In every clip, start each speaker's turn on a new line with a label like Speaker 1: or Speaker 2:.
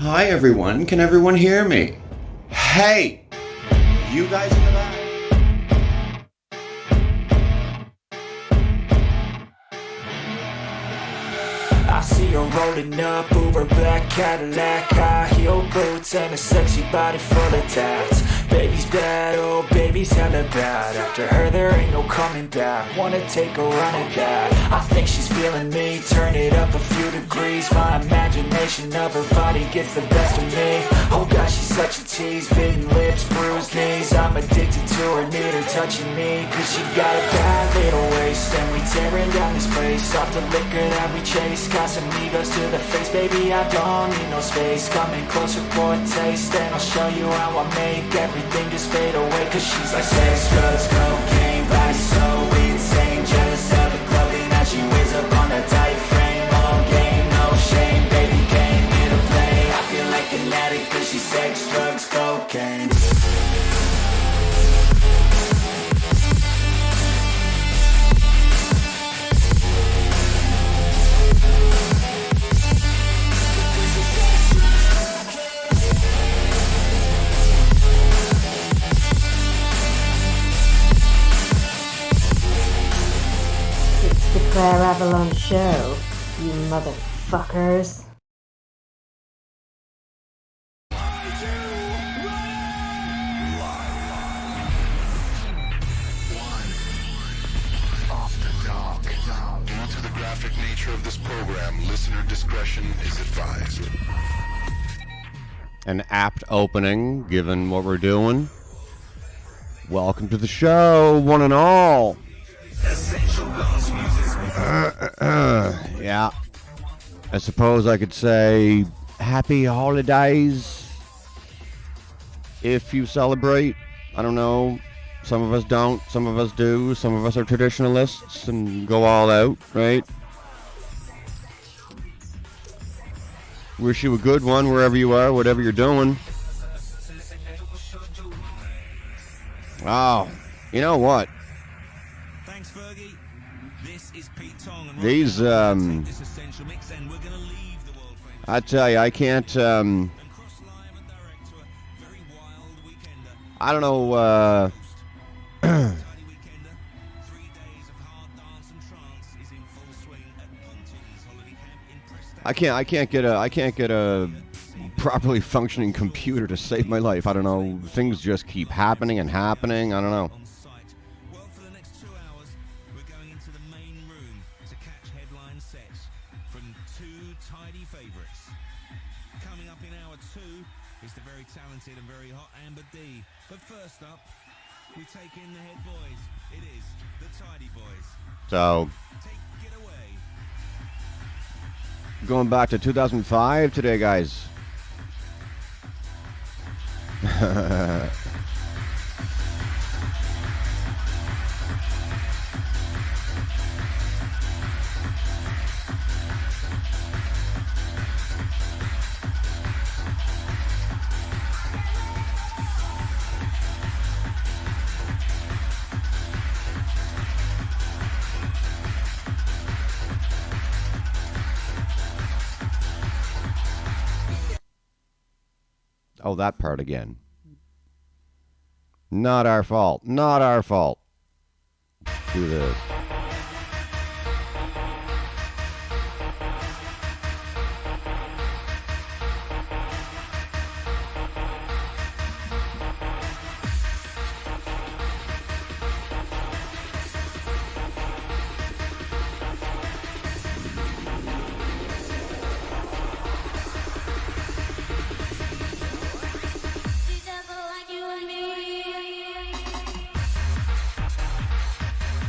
Speaker 1: Hi everyone, can everyone hear me? Hey! You guys in the back?
Speaker 2: I see her rolling up, Uber black Cadillac, high heel boots and a sexy body full of tats. Baby's bad, oh baby's hella bad. After her there ain't no coming back. Wanna take a run at that. I think she's feeling me, turn it up a few degrees. My imagination of her body gets the best of me. Oh gosh, she's such a tease, bitten lips, bruised knees. I'm addicted to her, need her touching me. Cause she got a bad little waist, and we tearing down this place. Off the liquor that we chase, got some egos to the face. Baby, I don't need no space. Coming closer for a taste, and I'll show you how I make everything just fade away. Cause she's like sex, drugs, cocaine, body so insane. Jealous of the clothing that she wears up on a tight frame. All game, no shame, baby came here to play. I feel like an addict cause she's sex, drugs, cocaine.
Speaker 3: The Klayre Avalon show, you motherfuckers.
Speaker 4: Off the dock. Due to the graphic nature of this program, listener discretion is advised.
Speaker 5: An apt opening, given what we're doing. Welcome to the show, one and all. Yeah. I suppose I could say happy holidays if you celebrate. I don't know. Some of us don't. Some of us do. Some of us are traditionalists and go all out, right? Wish you a good one wherever you are, whatever you're doing. Oh, you know what? These, I tell you, I can't, I don't know, I can't get a properly functioning computer to save my life. I don't know, things just keep happening and happening, I don't know.
Speaker 6: And very hot Amber D. But first up, we take in the head boys. It is the Tidy Boys.
Speaker 5: So,
Speaker 6: Take it away.
Speaker 5: Going back to 2005 today, guys. Oh, that part again. Not our fault. Not our fault. Do this.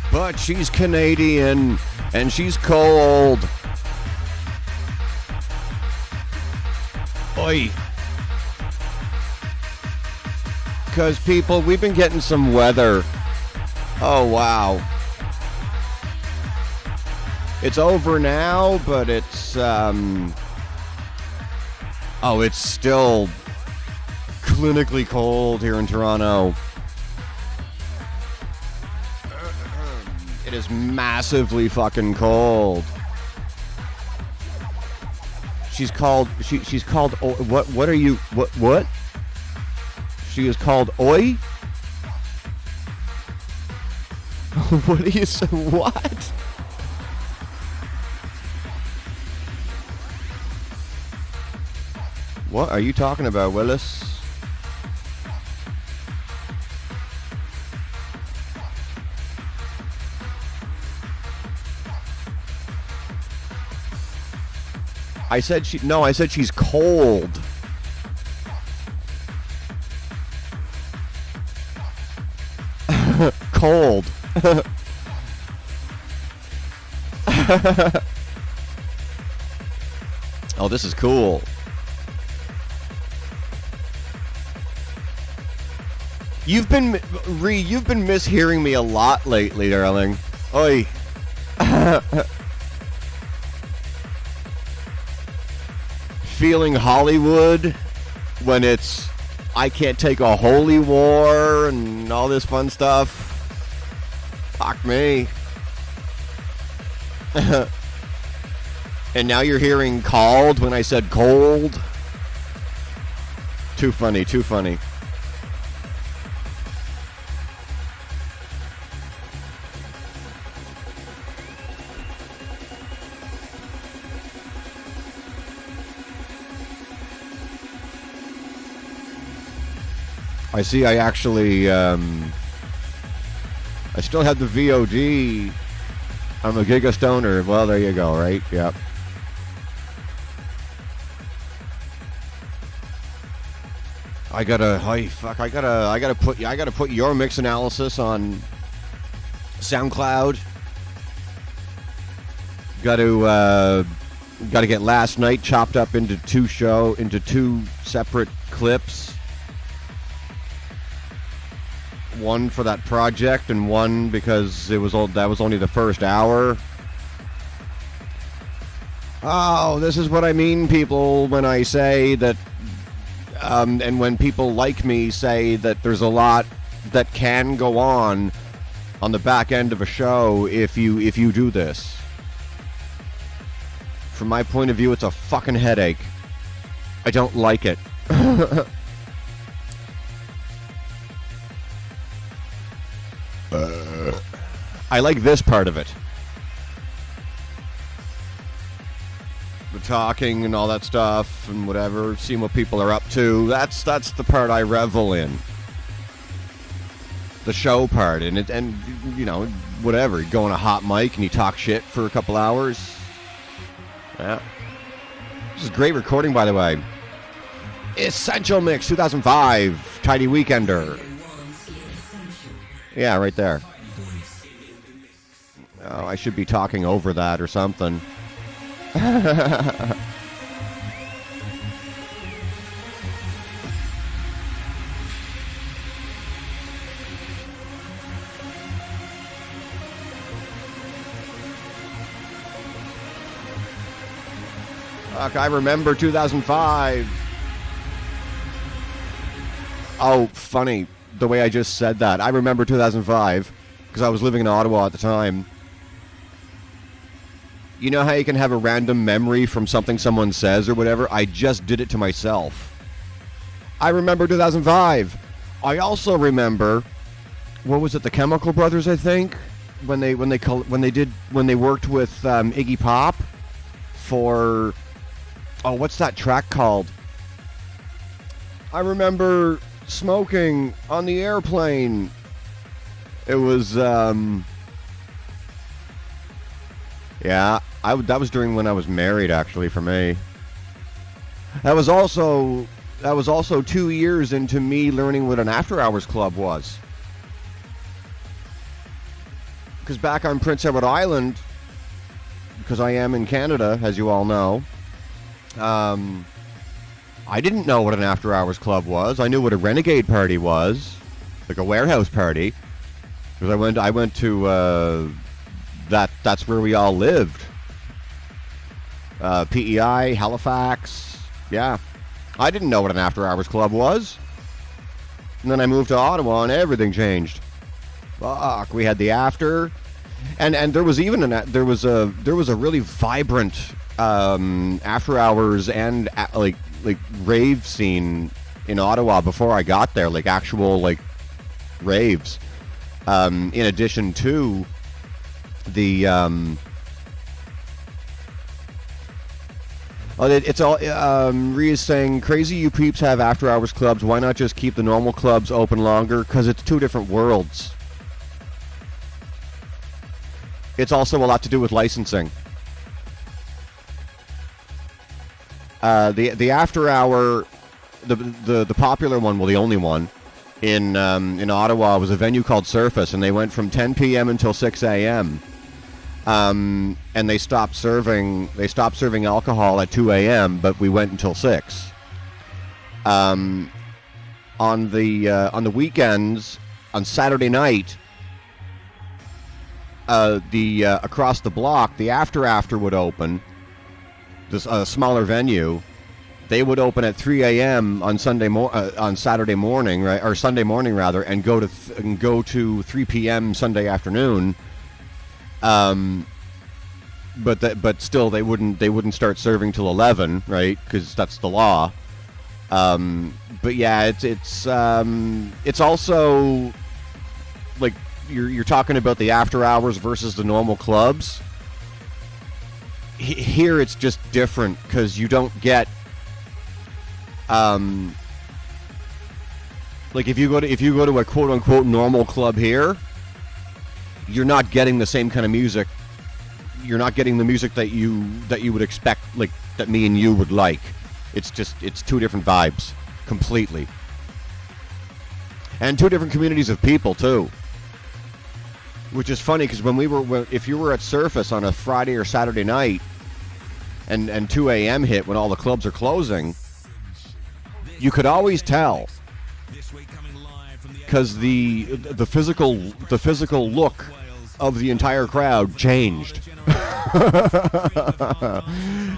Speaker 5: But she's Canadian, and she's cold. Oi. Because, people, we've been getting some weather. Oh, wow. It's over now, but it's, oh, it's still clinically cold here in Toronto. It is massively fucking cold. She's called. She's called. What are you? What? She is called Oi. What do you say? What? What are you talking about, Willis? I said she's cold. Cold. Oh, this is cool. You've been mishearing me a lot lately, darling. Oi. Feeling Hollywood when it's I can't take a holy war and all this fun stuff. Fuck me. And now you're hearing called when I said cold. Too funny, too funny. I see I actually, I still have the VOD. I'm a Giga Stoner. Well, there you go, right? Yep. I gotta put your mix analysis on SoundCloud. Gotta get last night chopped up into two separate clips. One for that project and one because that was only the first hour. Oh, this is what I mean, people, when I say that, and when people like me say that there's a lot that can go on the back end of a show if you do this. From my point of view, it's a fucking headache. I don't like it. I like this part of it. The talking and all that stuff and whatever, seeing what people are up to. That's the part I revel in. The show part, and you know, whatever. You go on a hot mic and you talk shit for a couple hours. Yeah. This is great recording, by the way. Essential Mix 2005, Tidy Weekender. Yeah, right there. Oh, I should be talking over that or something. Fuck, I remember 2005. Oh, funny, the way I just said that. I remember 2005, because I was living in Ottawa at the time. You know how you can have a random memory from something someone says or whatever? I just did it to myself. I remember 2005. I also remember, what was it, the Chemical Brothers, I think? When they worked with Iggy Pop for... Oh, what's that track called? I remember smoking on the airplane. It was, yeah, that was during when I was married, actually, for me. That was also 2 years into me learning what an after-hours club was. Because back on Prince Edward Island, because I am in Canada, as you all know, I didn't know what an after-hours club was. I knew what a renegade party was, like a warehouse party, because I went to that's where we all lived. PEI, Halifax, yeah. I didn't know what an after-hours club was, and then I moved to Ottawa, and everything changed. Fuck, we had the after, and there was even there was a really vibrant after hours and like rave scene in Ottawa before I got there, like actual like raves. In addition to the it's all Ria's saying, crazy you peeps have after hours clubs. Why not just keep the normal clubs open longer? Because it's two different worlds. It's also a lot to do with licensing. The after hour, the popular one, well, the only one in Ottawa was a venue called Surface, and they went from 10 p.m. until 6 a.m. And they stopped serving alcohol at 2 a.m., but we went until 6. On the weekends, on Saturday night, across the block, the after would open. This smaller venue, they would open at 3 a.m. on Saturday morning, right, or Sunday morning rather, and go to 3 p.m. Sunday afternoon. But still, they wouldn't start serving till 11, right? Because that's the law. But yeah, it's also like you're talking about the after hours versus the normal clubs. Here it's just different because you don't get like if you go to a quote unquote normal club here, you're not getting the same kind of music. You're not getting the music that you would expect, like that me and you would like. It's two different vibes completely, and two different communities of people too. Which is funny because if you were at Surface on a Friday or Saturday night, and 2 a.m. hit when all the clubs are closing, you could always tell because the physical look of the entire crowd changed,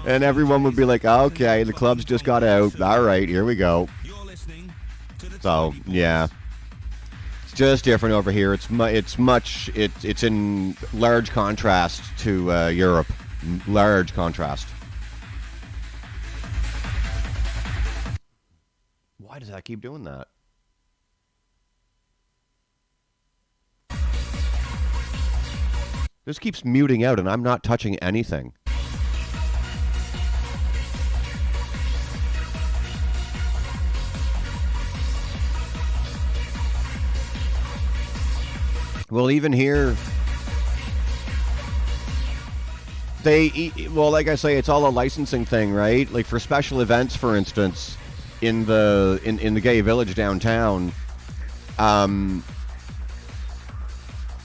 Speaker 5: and everyone would be like, "Okay, the club's just got out. All right, here we go." So yeah. Just different over here. It's in large contrast to Europe. Large contrast. Why does that keep doing that? This keeps muting out, and I'm not touching anything. Well, even here, like I say, it's all a licensing thing, right? Like for special events, for instance, in the gay village downtown,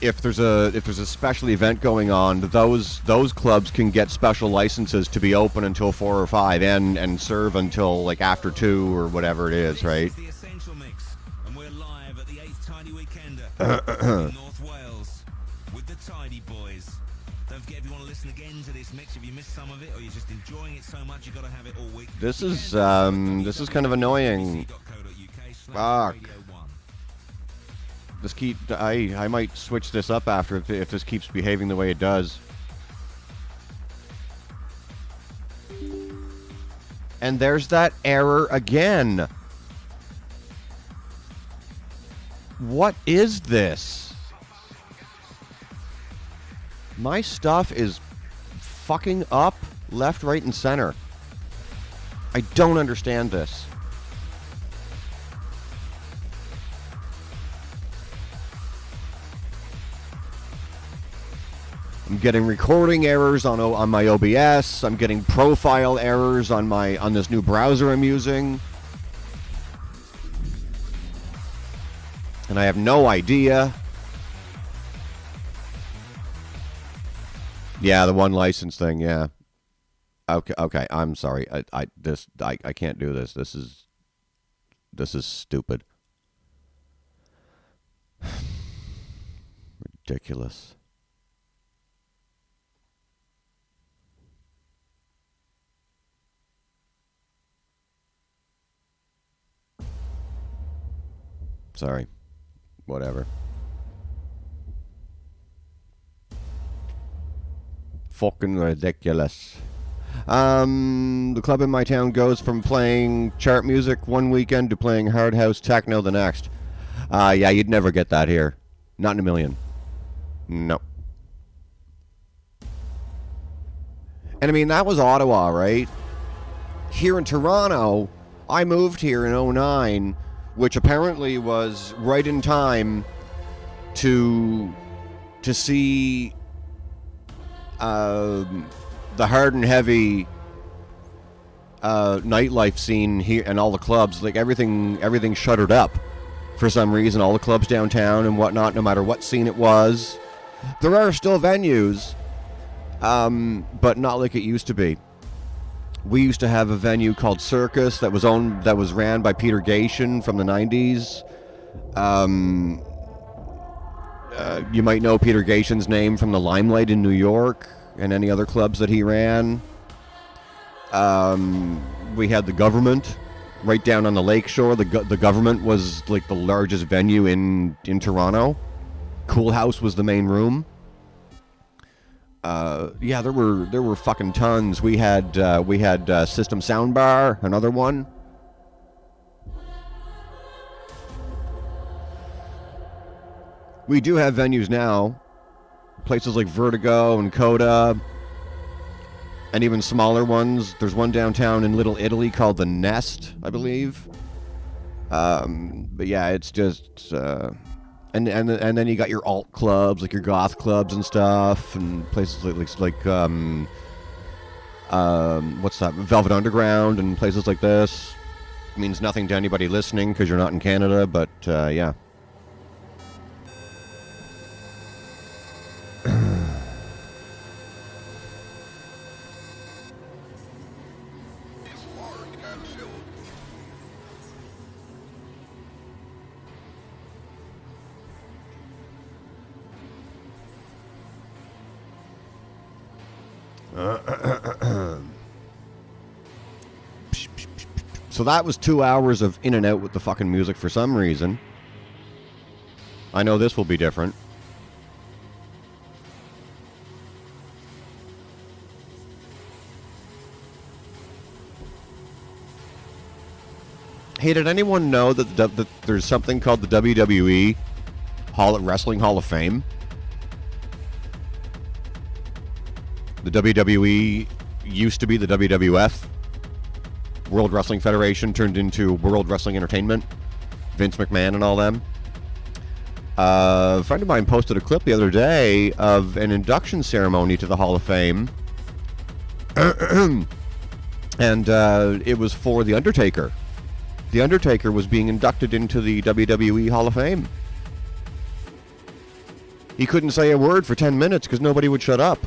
Speaker 5: if there's a special event going on, those clubs can get special licenses to be open until 4 or 5 and serve until like after 2 or whatever it is, right?
Speaker 6: The Essential Mix, and we're live at the 8th Tidy Weekender in North Wales with the Tidy Boys. Don't forget, if you want to listen again to this mix, if you missed some of it or you're just enjoying it so much, you've got to have it all week.
Speaker 5: This is kind of annoying. Fuck. I might switch this up after if this keeps behaving the way it does. And there's that error again. What is this? My stuff is fucking up left, right, and center. I don't understand this. I'm getting recording errors on my OBS. I'm getting profile errors on this new browser I'm using. And I have no idea. Yeah, the one license thing, yeah. Okay, I'm sorry. I can't do this. This is stupid. Ridiculous. Sorry. Whatever. Fucking ridiculous. The club in my town goes from playing chart music one weekend to playing hard house techno the next. Yeah, you'd never get that here. Not in a million. No. And I mean, that was Ottawa, right? Here in Toronto, I moved here in 2009, which apparently was right in time to see the hard and heavy nightlife scene here and all the clubs, like everything shuttered up for some reason. All the clubs downtown and whatnot, no matter what scene it was. There are still venues, but not like it used to be. We used to have a venue called Circus that was ran by Peter Gatien from the 90s. You might know Peter Gatien's name from the Limelight in New York and any other clubs that he ran. We had the Government right down on the lake shore. The Government was like the largest venue in Toronto. Cool House was the main room. Yeah, there were fucking tons. We had System Soundbar, another one. We do have venues now, places like Vertigo and Coda, and even smaller ones. There's one downtown in Little Italy called The Nest, I believe. But yeah, it's just and then you got your alt clubs, like your goth clubs and stuff, and places like what's that? Velvet Underground and places like this. It means nothing to anybody listening because you're not in Canada, but yeah. So that was 2 hours of in and out with the fucking music for some reason. I know this will be different. Hey, did anyone know that there's something called the WWE Wrestling Hall of Fame? The WWE used to be the WWF. World Wrestling Federation turned into World Wrestling Entertainment. Vince McMahon and all them. A friend of mine posted a clip the other day of an induction ceremony to the Hall of Fame. And it was for The Undertaker. The Undertaker was being inducted into the WWE Hall of Fame. He couldn't say a word for 10 minutes because nobody would shut up.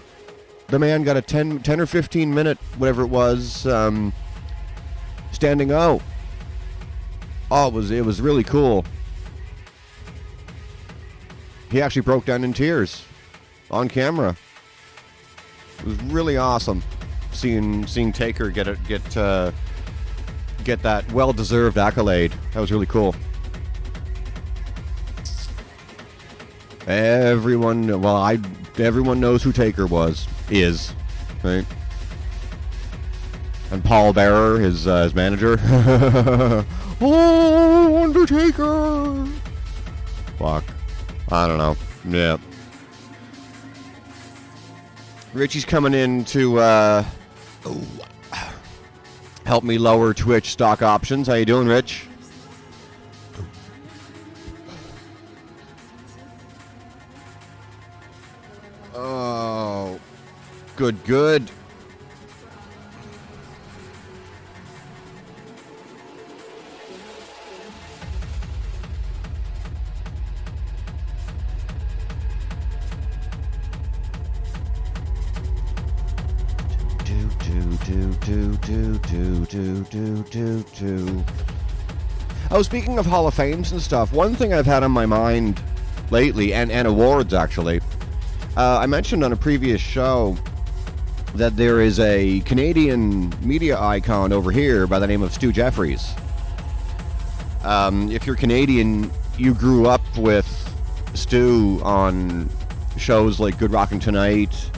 Speaker 5: The man got a 10 or 15 minute, whatever it was, standing O. Oh, it was really cool. He actually broke down in tears on camera. It was really awesome seeing Taker get that well-deserved accolade. That was really cool. Everyone knows who Taker is, right? And Paul Bearer, his manager. Oh, Undertaker! Fuck. I don't know. Yeah. Richie's coming in to help me lower Twitch stock options. How you doing, Rich? Oh, good. Oh, speaking of Hall of Fames and stuff, one thing I've had on my mind lately, and awards actually, I mentioned on a previous show that there is a Canadian media icon over here by the name of Stu Jeffries. If you're Canadian, you grew up with Stu on shows like Good Rockin' Tonight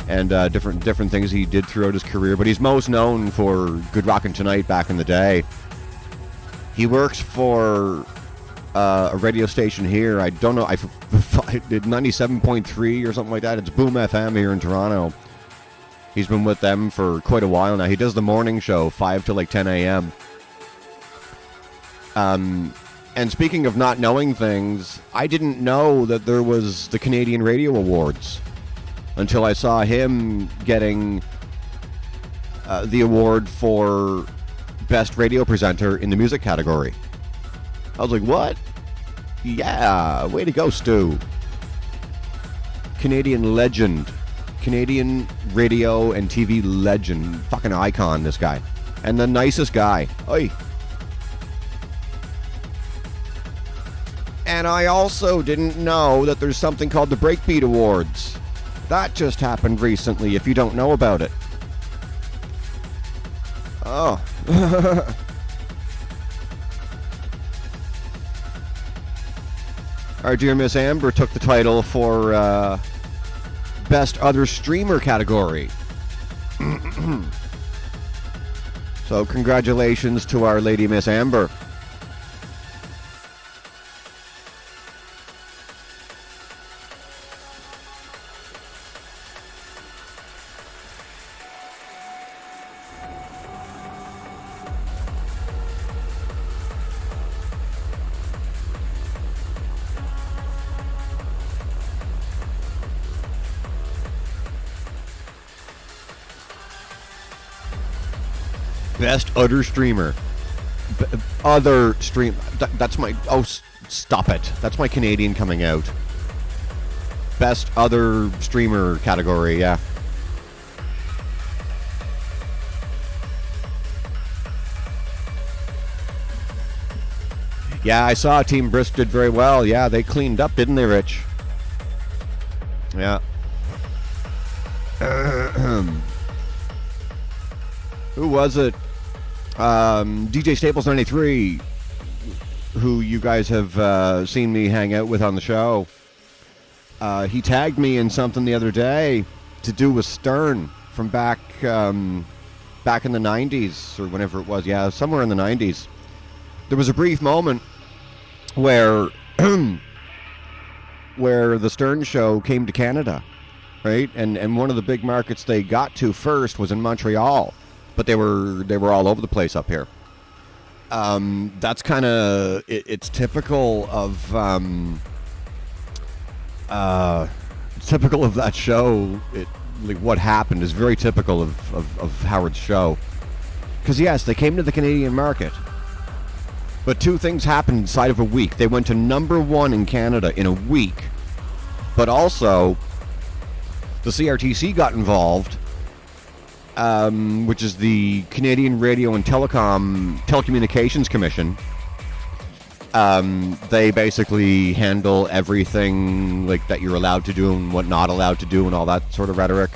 Speaker 5: and different things he did throughout his career. But he's most known for Good Rockin' Tonight back in the day. He works for a radio station here. I don't know. I did 97.3 or something like that. It's Boom FM here in Toronto. He's been with them for quite a while now. He does the morning show, 5 to like 10 a.m. And speaking of not knowing things, I didn't know that there was the Canadian Radio Awards until I saw him getting the award for Best Radio Presenter in the music category. I was like, what? Yeah, way to go, Stu. Canadian legend. Canadian radio and TV legend. Fucking icon, this guy. And the nicest guy. Oi. And I also didn't know that there's something called the Breakbeat Awards. That just happened recently, if you don't know about it. Oh. Our dear Miss Amber took the title for Best Other Streamer category. So congratulations to our lady Miss Amber. Best other streamer. Other stream. That's my... Oh, stop it. That's my Canadian coming out. Best other streamer category, yeah. Yeah, I saw Team Brisk did very well. Yeah, they cleaned up, didn't they, Rich? Yeah. Who was it? DJ Staples 93, who you guys have seen me hang out with on the show. He tagged me in something the other day to do with Stern from back in the 90s or whenever it was. Yeah, somewhere in the 90s. There was a brief moment where where the Stern show came to Canada, right? And one of the big markets they got to first was in Montreal. But they were all over the place up here. That's kind of it's typical of that show. Like what happened is very typical of Howard's show. Because yes, they came to the Canadian market, but two things happened inside of a week. They went to #1 in Canada in a week, but also the CRTC got involved. Which is the Canadian Radio and Telecommunications Commission. They basically handle everything like that you're allowed to do and what not allowed to do and all that sort of rhetoric.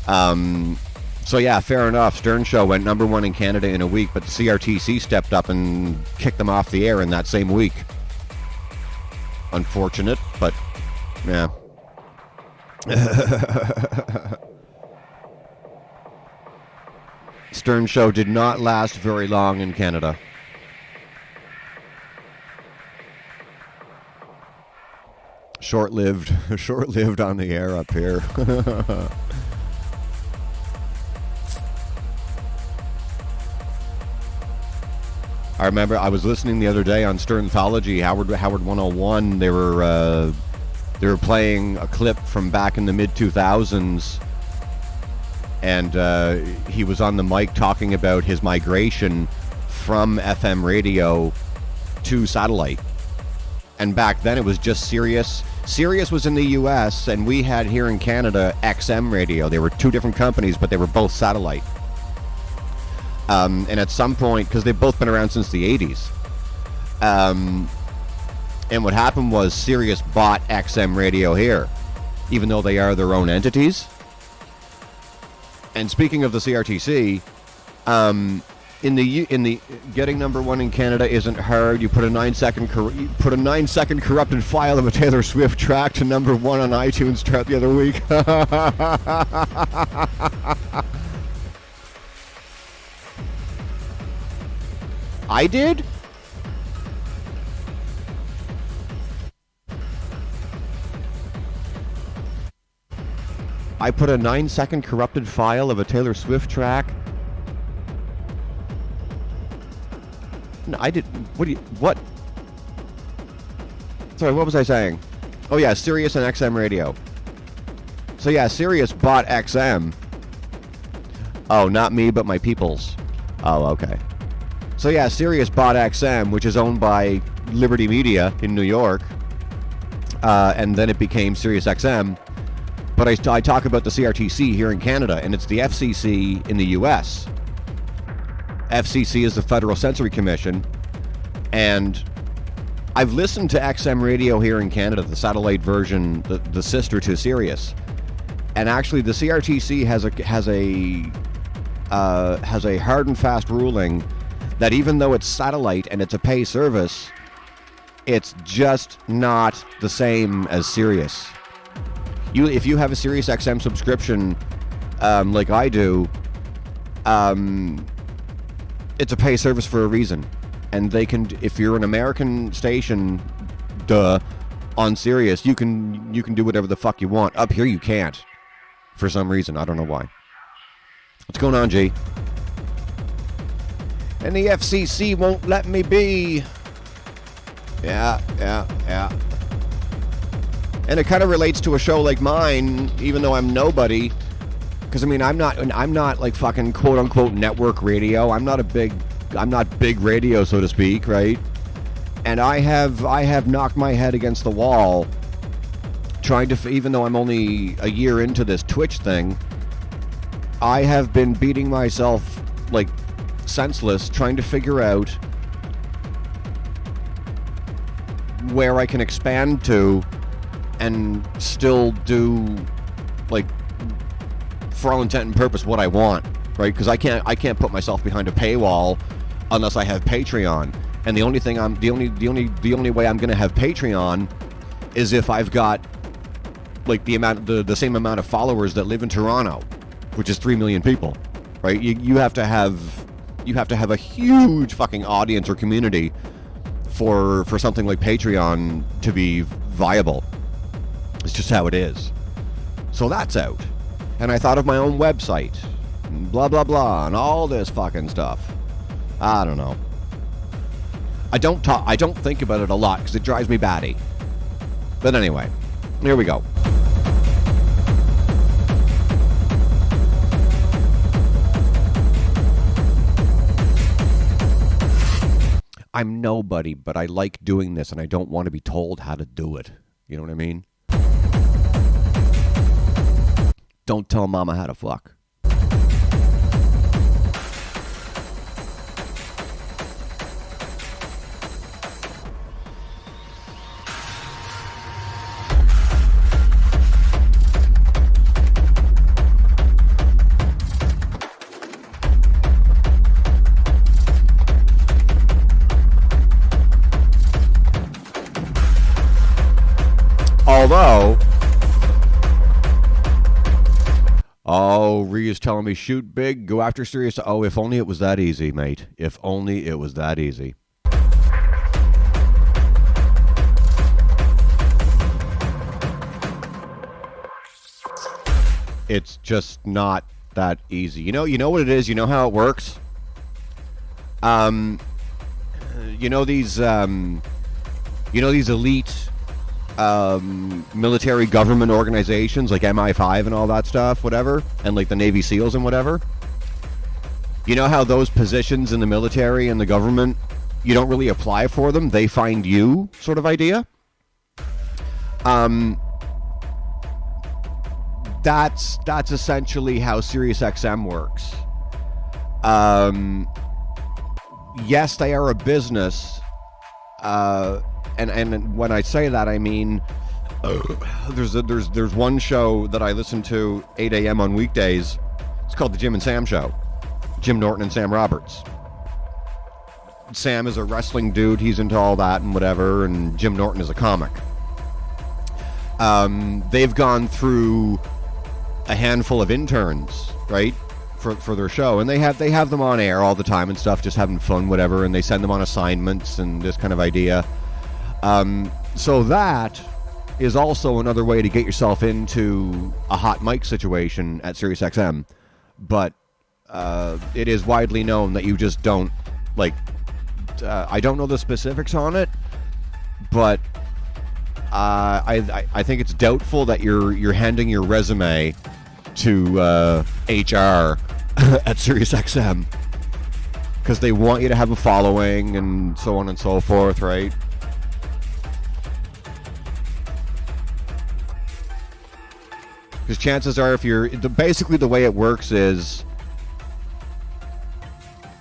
Speaker 5: So yeah, fair enough. Stern Show went #1 in Canada in a week, but the CRTC stepped up and kicked them off the air in that same week. Unfortunate, but yeah. Stern Show did not last very long in Canada. Short-lived on the air up here. I remember I was listening the other day on Sternthology, Howard 101. They were playing a clip from back in the mid-2000s. And he was on the mic talking about his migration from FM radio to satellite. And back then it was just Sirius. Sirius was in the US, and we had here in Canada XM radio. They were two different companies, but they were both satellite. And at some point, because they've both been around since the 80s, and what happened was Sirius bought XM radio here, even though they are their own entities. And speaking of the CRTC, in the getting number one in Canada isn't hard. You put a 9-second corrupted file of a Taylor Swift track to number one on iTunes chart the other week. I did? I put a 9-second corrupted file of a Taylor Swift track. No, I did. What? Sorry, what was I saying? Oh yeah, Sirius and XM radio. So yeah, Sirius bought XM. Oh, not me, but my peoples. Oh, okay. So yeah, Sirius bought XM, which is owned by Liberty Media in New York, and then it became Sirius XM. But I talk about the CRTC here in Canada, and it's the FCC in the U.S. FCC is the Federal Sensory Commission, and I've listened to XM radio here in Canada, the satellite version, the sister to Sirius, and actually the CRTC has a hard and fast ruling that even though it's satellite and it's a pay service, it's just not the same as Sirius. If you have a Sirius XM subscription, like I do, it's a pay service for a reason, and they can. If you're an American station, on Sirius, you can do whatever the fuck you want. Up here, you can't, for some reason. I don't know why. What's going on, G? And the FCC won't let me be. Yeah. And it kind of relates to a show like mine, even though I'm nobody. Because I mean, I'm not like fucking quote unquote network radio. I'm not big radio, so to speak, right? And I have knocked my head against the wall, trying to. Even though I'm only a year into this Twitch thing, I have been beating myself like senseless, trying to figure out where I can expand to and still do, like, for all intent and purpose, what I want, right? Because I can't put myself behind a paywall unless I have Patreon. And the only way I'm gonna have Patreon is if I've got like the same amount of followers that live in Toronto, which is 3 million people, right? You have to have a huge fucking audience or community for something like Patreon to be viable. It's just how it is. So that's out. And I thought of my own website, and blah blah blah, and all this fucking stuff. I don't know. I don't think about it a lot because it drives me batty. But anyway, here we go. I'm nobody, but I like doing this, and I don't want to be told how to do it. You know what I mean? Don't tell mama how to fuck. Although, Ree is telling me shoot big, go after Sirius. Oh, if only it was that easy, mate. If only it was that easy. It's just not that easy. You know what it is? You know how it works? These elite military government organizations like MI5 and all that stuff, whatever, and like the Navy SEALs and whatever. You know how those positions in the military and the government, you don't really apply for them, they find you, sort of idea? That's essentially how SiriusXM works. Yes, they are a business, and when I say that, I mean there's one show that I listen to 8 a.m. on weekdays. It's called the Jim and Sam Show. Jim Norton and Sam Roberts. Sam is a wrestling dude. He's into all that and whatever. And Jim Norton is a comic. They've gone through a handful of interns, right, for their show, and they have them on air all the time and stuff, just having fun, whatever. And they send them on assignments and this kind of idea. So that is also another way to get yourself into a hot mic situation at SiriusXM. But it is widely known that you just don't, like, I don't know the specifics on it, but I think it's doubtful that you're handing your resume to HR at SiriusXM, because they want you to have a following and so on and so forth, right? Because chances are, basically the way it works is,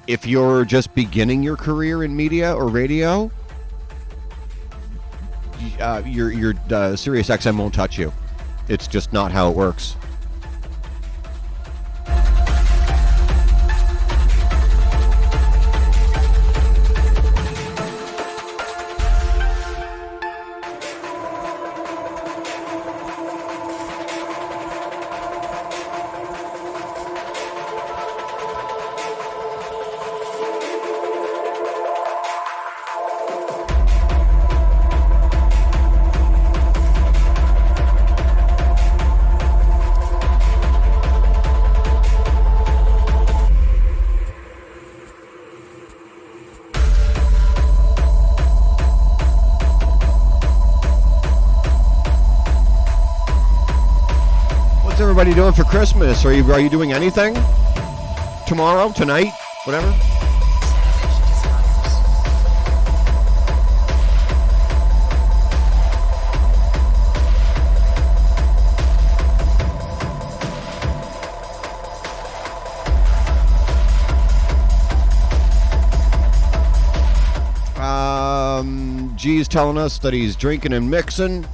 Speaker 5: if you're just beginning your career in media or radio, your SiriusXM won't touch you. It's just not how it works. What are you doing for Christmas? Are you doing anything? Tomorrow? Tonight? Whatever? G's telling us that he's drinking and mixing.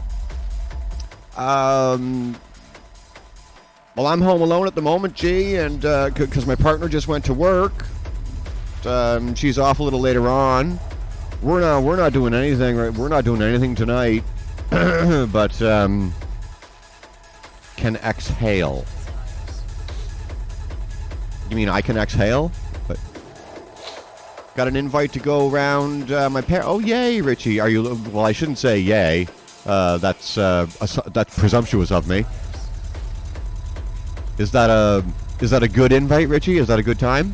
Speaker 5: Well, I'm home alone at the moment, G, and because my partner just went to work. She's off a little later on. We're not doing anything. Right? We're not doing anything tonight, but can exhale. You mean I can exhale? But got an invite to go around my parents. Oh, yay, Richie! Are you? Well, I shouldn't say yay. That's presumptuous of me. Is that a good invite, Richie? Is that a good time?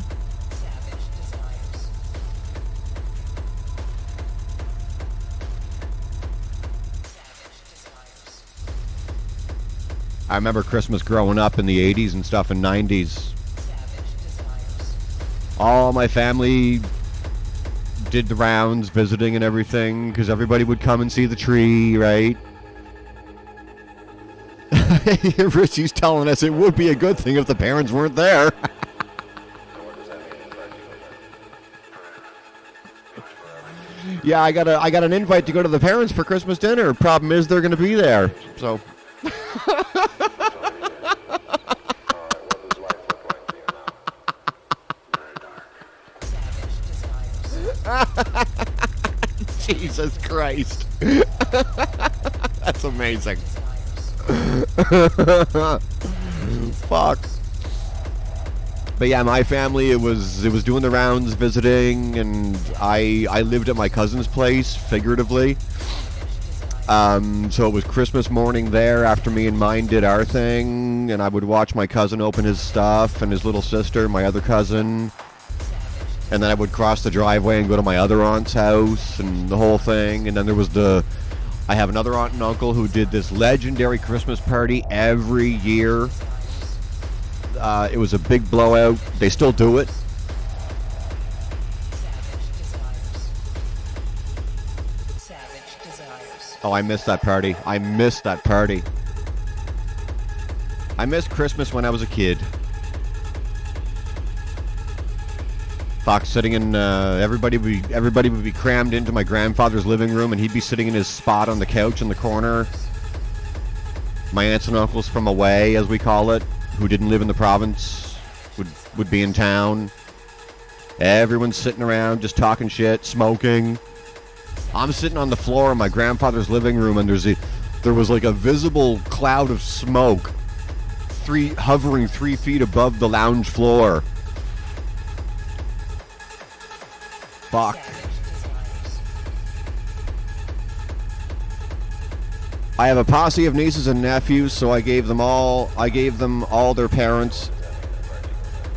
Speaker 5: I remember Christmas growing up in the 80s and stuff and 90s. All my family did the rounds, visiting and everything, because everybody would come and see the tree, right? Richie's telling us it would be a good thing if the parents weren't there. Yeah, I got an invite to go to the parents for Christmas dinner. Problem is, they're going to be there. So. Jesus Christ. That's amazing. Fuck. But yeah, my family, it was doing the rounds, visiting, and I lived at my cousin's place, figuratively. So it was Christmas morning there after me and mine did our thing, and I would watch my cousin open his stuff, and his little sister, my other cousin, and then I would cross the driveway and go to my other aunt's house, and the whole thing. And then there was I have another aunt and uncle who did this legendary Christmas party every year. It was a big blowout. They still do it. Oh, I missed that party. I missed Christmas when I was a kid. Fox sitting in, everybody would be crammed into my grandfather's living room, and he'd be sitting in his spot on the couch in the corner. My aunts and uncles from away, as we call it, who didn't live in the province, would be in town. Everyone's sitting around just talking shit, smoking. I'm sitting on the floor in my grandfather's living room, and there was like a visible cloud of smoke hovering 3 feet above the lounge floor. Fuck. I have a posse of nieces and nephews, so I gave them all their parents.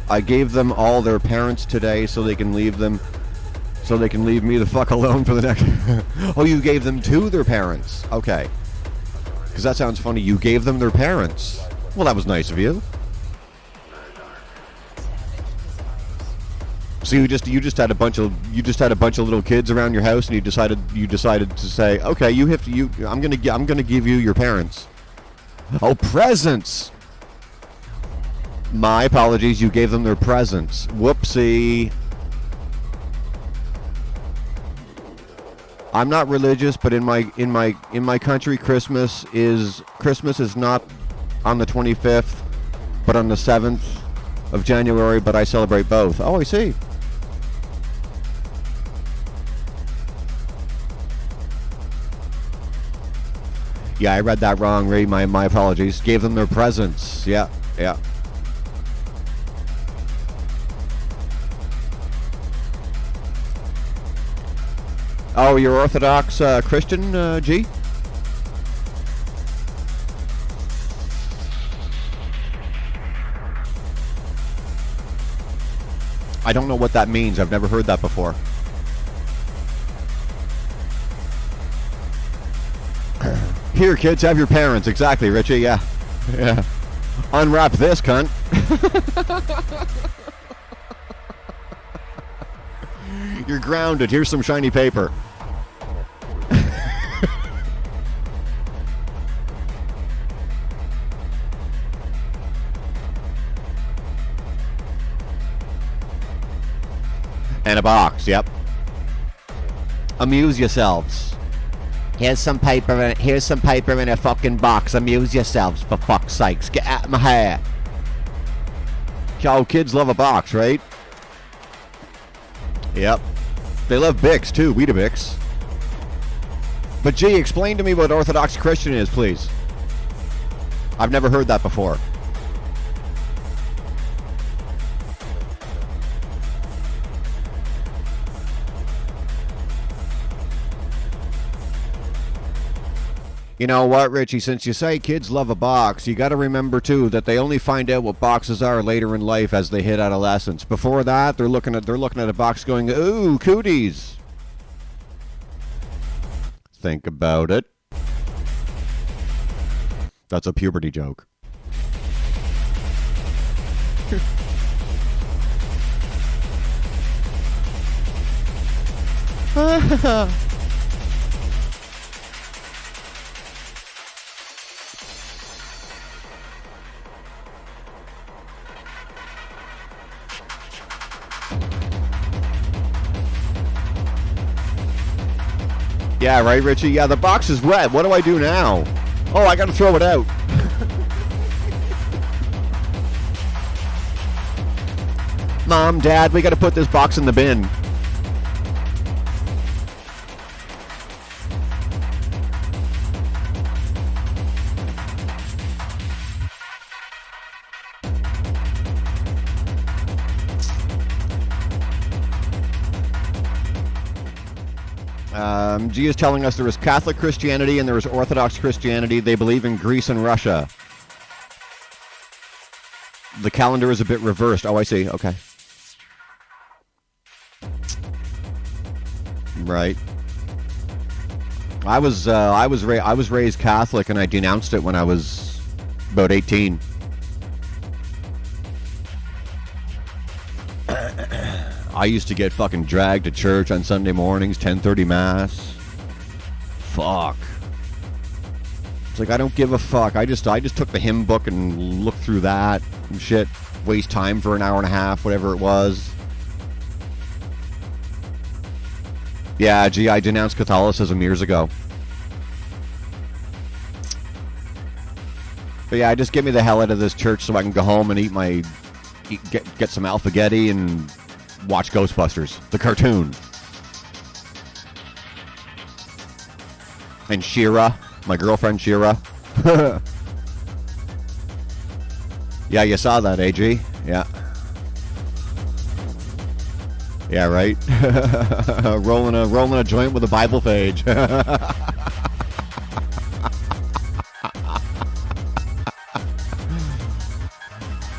Speaker 5: I gave them all their parents today so they can leave me the fuck alone for the next... Oh, you gave them to their parents. Okay. Because that sounds funny. You gave them their parents. Well, that was nice of you. So you just had a bunch of little kids around your house, and you decided to say, okay, I'm gonna give you your parents. Oh, presents. My apologies. You gave them their presents. Whoopsie. I'm not religious, but in my country, Christmas is not on the 25th, but on the 7th of January. But I celebrate both. Oh, I see. Yeah, I read that wrong, Ray. My apologies. Gave them their presents. Yeah. Oh, you're Orthodox Christian, G? I don't know what that means. I've never heard that before. Here, kids, have your parents. Exactly, Richie. Yeah. Unwrap this, cunt. You're grounded. Here's some shiny paper. And a box. Yep. Amuse yourselves. Here's some paper in a fucking box. Amuse yourselves, for fuck's sakes. Get out of my hair. Yo, kids love a box, right? Yep. They love Bix, too. Weetabix. But, gee, explain to me what Orthodox Christian is, please. I've never heard that before. You know what, Richie? Since you say kids love a box, you got to remember, too, that they only find out what boxes are later in life as they hit adolescence. Before that, they're looking at a box going, ooh, cooties. Think about it. That's a puberty joke. Yeah, right, Richie? Yeah, the box is wet. What do I do now? Oh, I gotta throw it out. Mom, Dad, we gotta put this box in the bin. G is telling us there is Catholic Christianity and there is Orthodox Christianity. They believe in Greece and Russia. The calendar is a bit reversed. Oh, I see. Okay. Right. I was raised Catholic and I denounced it when I was about 18. I used to get fucking dragged to church on Sunday mornings, 10:30 mass. Fuck. It's like I don't give a fuck. I just took the hymn book and looked through that and shit. Waste time for an hour and a half, whatever it was. Yeah, gee, I denounced Catholicism years ago. But yeah, just get me the hell out of this church so I can go home and get some alphagetti and watch Ghostbusters, the cartoon. And Shira, my girlfriend Shira. Yeah, you saw that, AG. Yeah. Yeah, right. rolling a joint with a Bible page.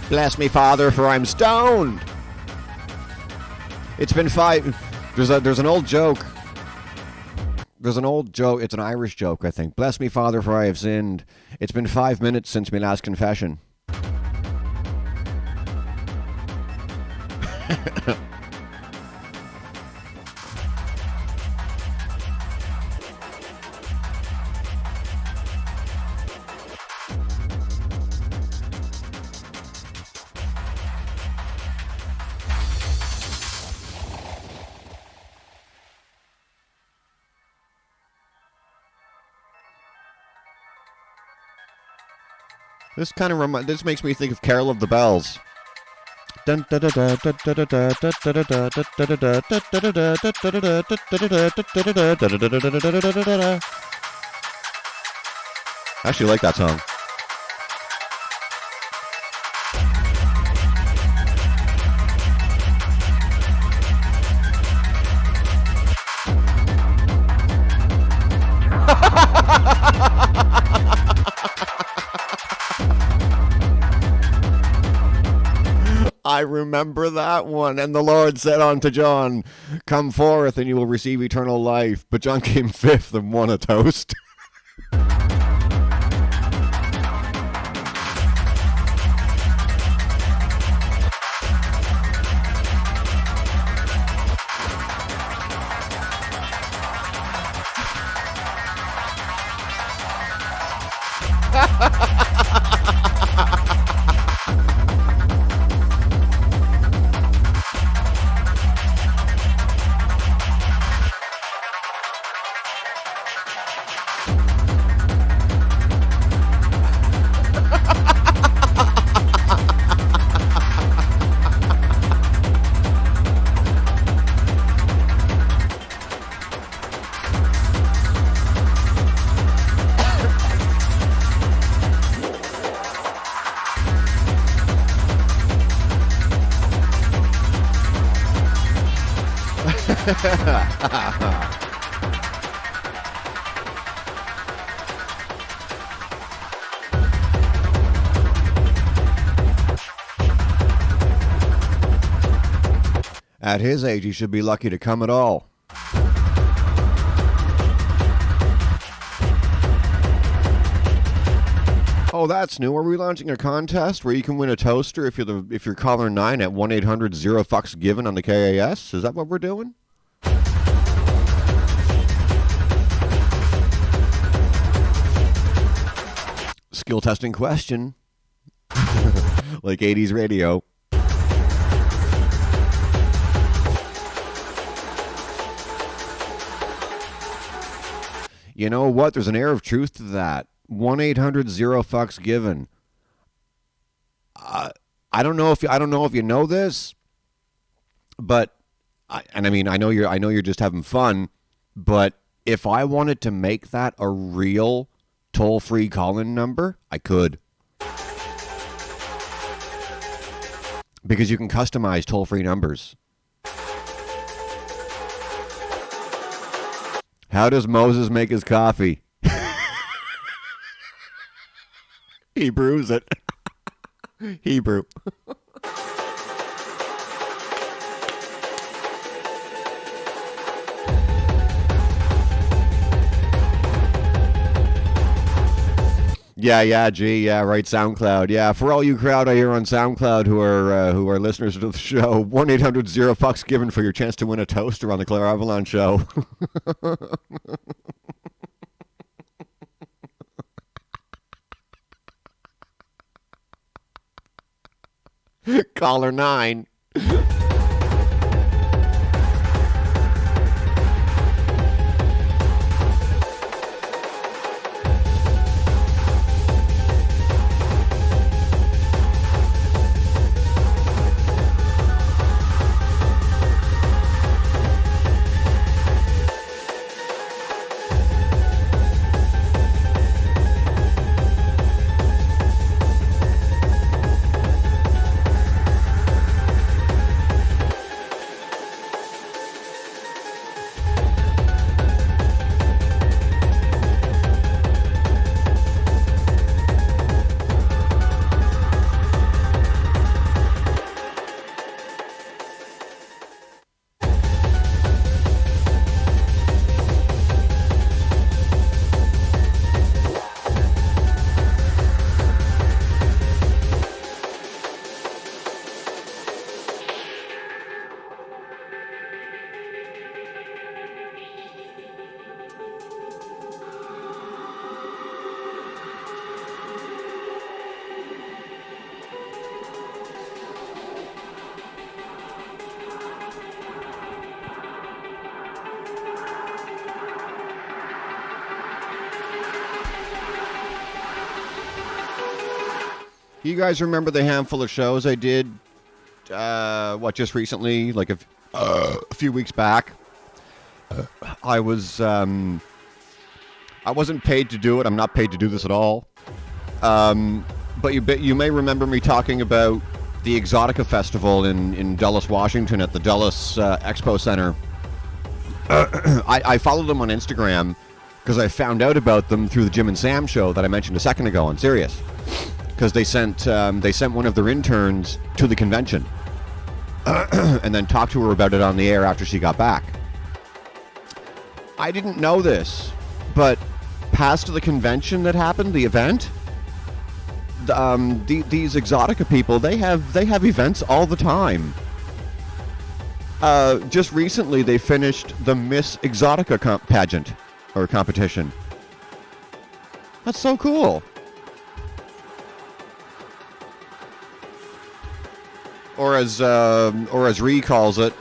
Speaker 5: Bless me, Father, for I'm stoned. It's been 5. There's an old joke. There's an old joke. It's an Irish joke, I think. Bless me, Father, for I have sinned. It's been 5 minutes since my last confession. This makes me think of Carol of the Bells. I actually like that song. I remember that one. And the Lord said unto John, come forth and you will receive eternal life. But John came 5th and won a toast. At his age, he should be lucky to come at all. Oh, that's new. Are we launching a contest where you can win a toaster if you're caller 9 at 1-800-0-FUCKS-GIVEN on the KAS? Is that what we're doing? Skill testing question. Like 80s radio. You know what? There's an air of truth to that. 1-800-0-FUCKS-GIVEN. I don't know if you know this, but I know you're just having fun, but if I wanted to make that a real toll-free call-in number, I could. Because you can customize toll-free numbers. How does Moses make his coffee? He brews it. Hebrew. Yeah, G, yeah, right, SoundCloud. Yeah, for all you crowd out here on SoundCloud who are listeners to the show, 1-800-0-FUCKS-GIVEN for your chance to win a toaster on the Klayre Avalon show. Caller 9. You guys remember the handful of shows I did, just recently, like a few weeks back? I wasn't paid to do it. I'm not paid to do this at all. But you may remember me talking about the Exotica Festival in Dulles, Washington at the Dulles Expo Center. I followed them on Instagram because I found out about them through the Jim and Sam show that I mentioned a second ago on Sirius. Because they sent one of their interns to the convention and then talked to her about it on the air after she got back. I didn't know this, but past the convention that happened, the event, these Exotica people, they have events all the time. Just recently, they finished the Miss Exotica pageant or competition. That's so cool. Or as Ree calls it,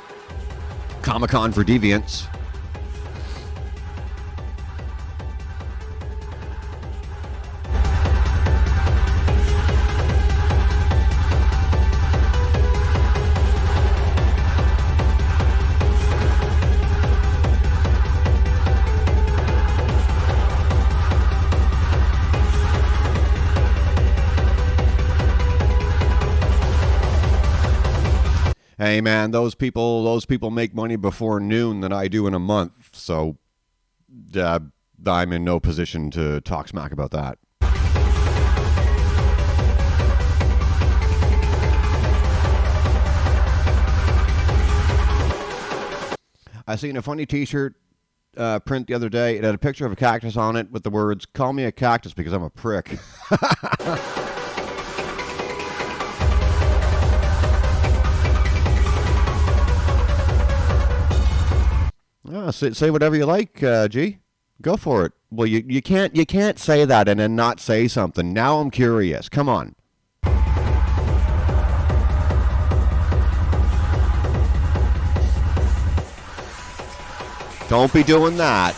Speaker 5: Comic-Con for Deviants. Hey man, those people make money before noon than I do in a month, so I'm in no position to talk smack about that. I seen a funny t-shirt print the other day. It had a picture of a cactus on it with the words, "Call me a cactus because I'm a prick." Say whatever you like, G. Go for it. Well, you can't say that and then not say something. Now I'm curious. Come on. Don't be doing that.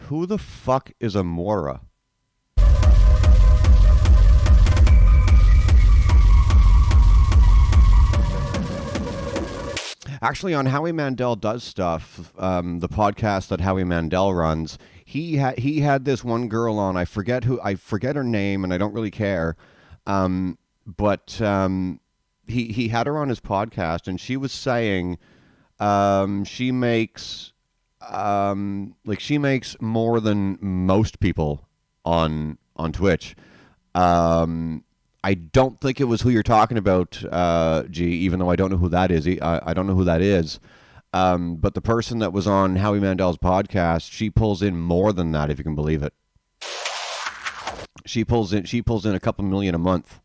Speaker 5: Who the fuck is a Mora? Actually, on Howie Mandel Does Stuff, the podcast that Howie Mandel runs, he had this one girl on. I forget her name, and I don't really care. But he had her on his podcast, and she was saying she makes more than most people on Twitch. I don't think it was who you're talking about, G, even though I don't know who that is. I don't know who that is. But the person that was on Howie Mandel's podcast, she pulls in more than that, if you can believe it. She pulls in a couple million a month.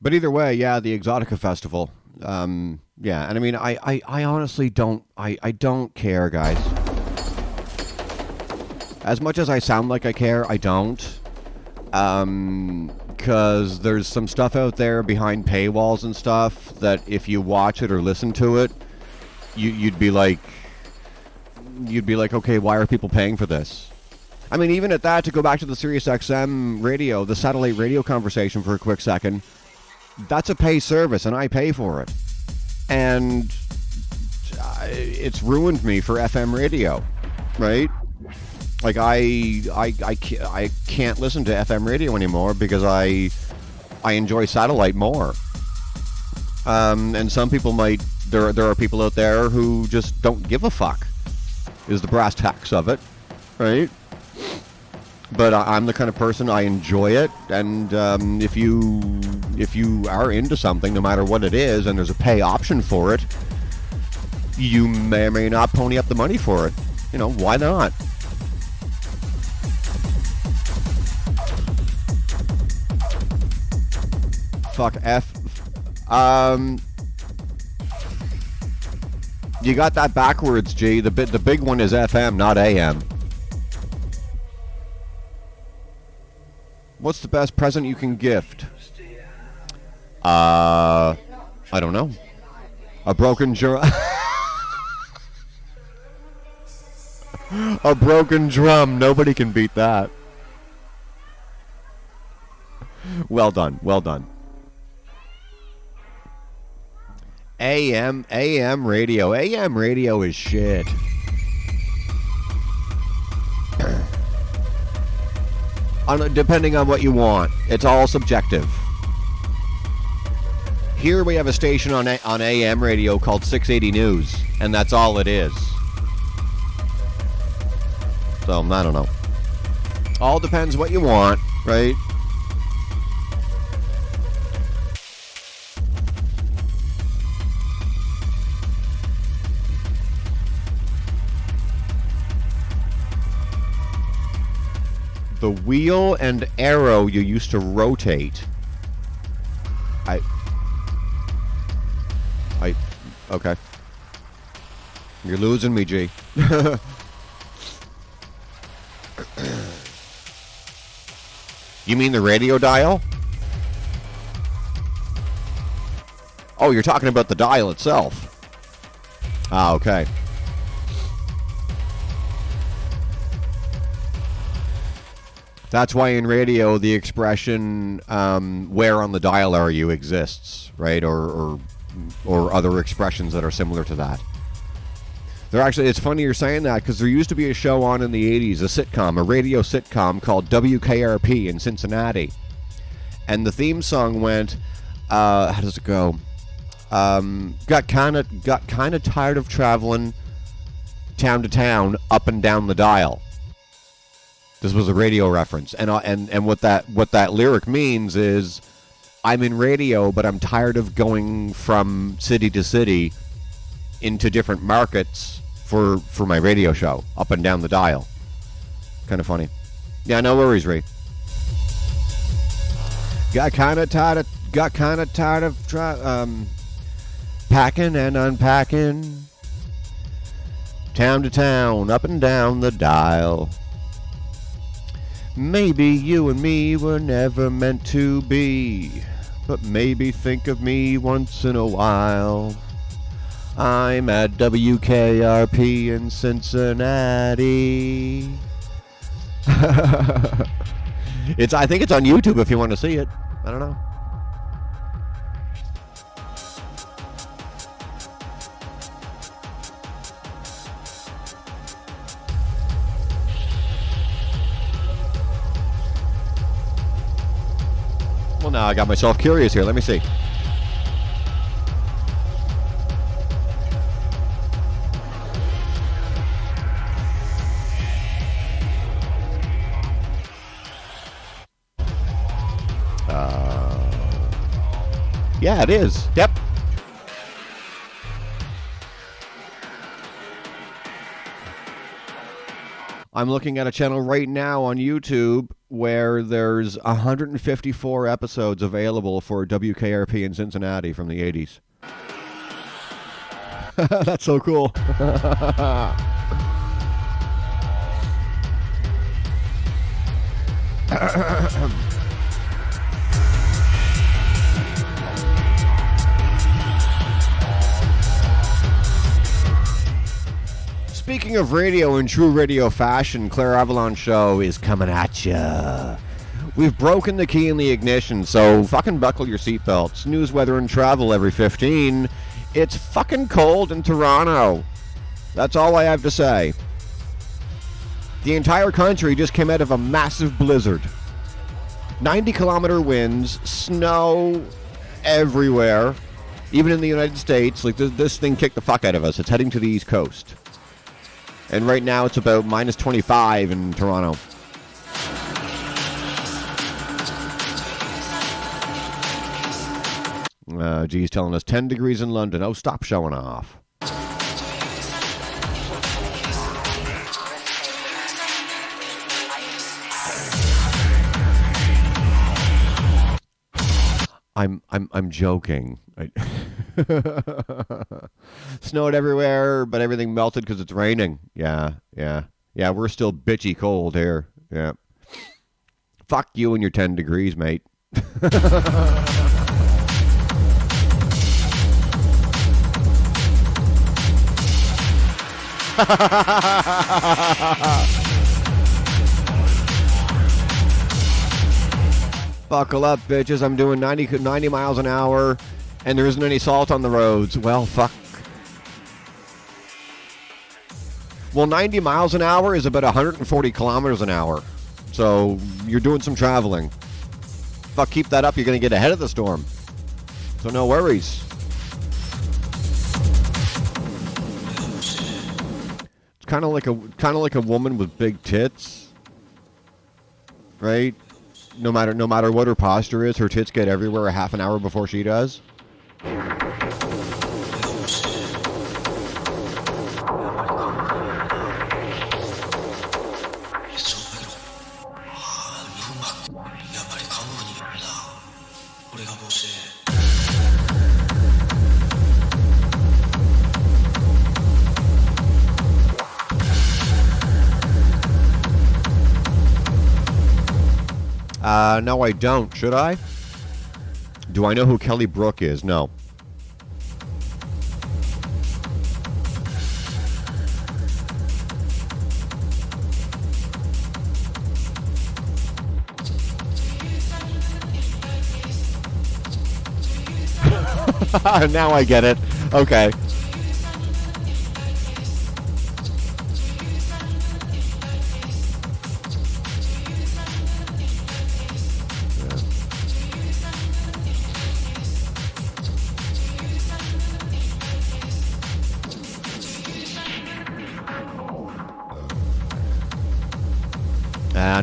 Speaker 5: But either way, yeah, the Exotica Festival. Yeah, and I mean, I honestly don't care, guys. As much as I sound like I care, I don't. because there's some stuff out there behind paywalls and stuff that if you watch it or listen to it, you'd be like, okay, why are people paying for this? I mean, even at that, to go back to the Sirius XM radio, the satellite radio conversation for a quick second, that's a pay service, and I pay for it. And it's ruined me for FM radio, right? Like, I can't listen to FM radio anymore because I enjoy satellite more. And some people might, there are people out there who just don't give a fuck, is the brass tacks of it, right? But I'm the kind of person, I enjoy it, and if you are into something, no matter what it is, and there's a pay option for it, you may or may not pony up the money for it. You know, why not? Fuck F. You got that backwards, G. The big one is FM, not AM. What's the best present you can gift? I don't know. A broken drum. A broken drum. Nobody can beat that. Well done. Well done. AM radio. AM radio is shit. Depending on what you want. It's all subjective. Here we have a station on AM radio called 680 News, and that's all it is. So, I don't know. All depends what you want, right? The wheel and arrow you used to rotate. Okay. You're losing me, G. You mean the radio dial? Oh, you're talking about the dial itself. Ah, okay. That's why in radio the expression "where on the dial are you" exists, right? Or other expressions that are similar to that. There actually, it's funny you're saying that because there used to be a show on in the 80s, a sitcom, a radio sitcom called WKRP in Cincinnati, and the theme song went, how does it go? Got kind of tired of traveling town to town, up and down the dial. This was a radio reference, and what that lyric means is, I'm in radio, but I'm tired of going from city to city into different markets for my radio show, up and down the dial. Kind of funny. Yeah, no worries, Ray. Got kind of tired of packing and unpacking, town to town, up and down the dial. Maybe you and me were never meant to be, but maybe think of me once in a while. I'm at WKRP in Cincinnati. I think it's on YouTube if you want to see it. I don't know. Well, now I got myself curious here. Let me see. Yeah, it is. Yep. I'm looking at a channel right now on YouTube where there's 154 episodes available for WKRP in Cincinnati from the 80s. That's so cool. Speaking of radio in true radio fashion, Klayre Avalon show is coming at ya. We've broken the key in the ignition, so fucking buckle your seatbelts. News, weather, and travel every 15. It's fucking cold in Toronto. That's all I have to say. The entire country just came out of a massive blizzard. 90-kilometer winds, snow everywhere. Even in the United States, like this thing kicked the fuck out of us. It's heading to the East Coast. And right now it's about minus 25 in Toronto. G's telling us 10 degrees in London. Oh, stop showing off. I'm joking. Snowed everywhere, but everything melted because it's raining. Yeah. We're still bitchy cold here. Yeah. Fuck you and your 10 degrees, mate. Buckle up, bitches. I'm doing 90 miles an hour, and there isn't any salt on the roads. Well, fuck. Well, 90 miles an hour is about 140 kilometers an hour. So you're doing some traveling. Fuck, keep that up. You're going to get ahead of the storm. So no worries. It's kind of like a woman with big tits, right? No matter what her posture is, her tits get everywhere a half an hour before she does. No, I don't. Should I? Do I know who Kelly Brook is? No. Now I get it. Okay.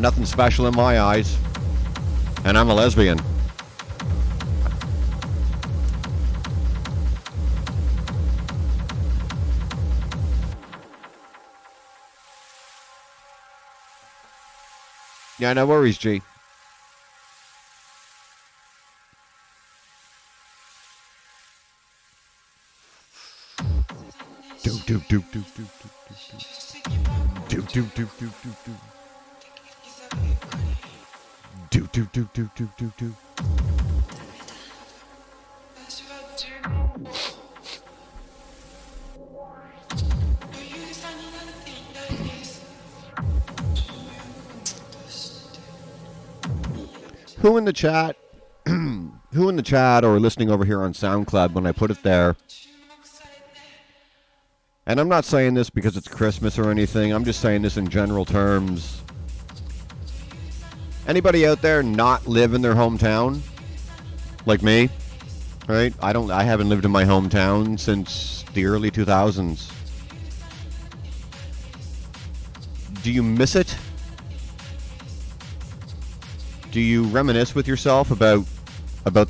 Speaker 5: Nothing special in my eyes. And I'm a lesbian. Yeah, no worries, G. Who in the chat? Who in the chat or listening over here on SoundCloud when I put it there? And I'm not saying this because it's Christmas or anything. I'm just saying this in general terms. Anybody out there not live in their hometown? Like me? Right? I haven't lived in my hometown since the early 2000s. Do you miss it? Do you reminisce with yourself about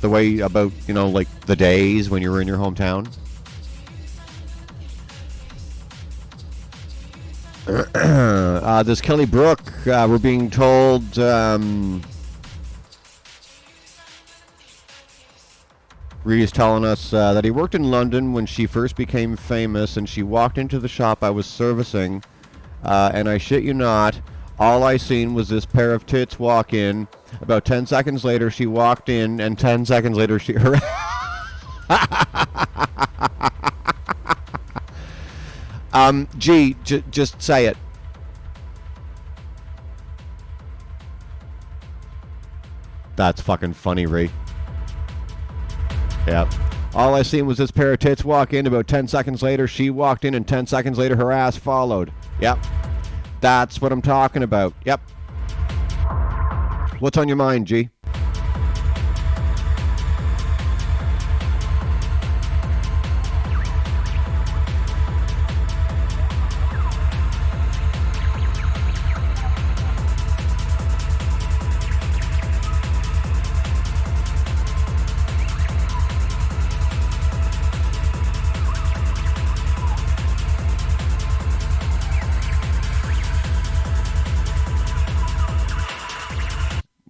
Speaker 5: the way, like the days when you were in your hometown? This Kelly Brook, we're being told, Ree's telling us that he worked in London when she first became famous, and she walked into the shop I was servicing, and I shit you not, all I seen was this pair of tits walk in. About 10 seconds later, she walked in, and 10 seconds later, Just say it. That's fucking funny, Ree. Yep. All I seen was this pair of tits walk in. About 10 seconds later, she walked in, and 10 seconds later, her ass followed. Yep. That's what I'm talking about. Yep. What's on your mind, G?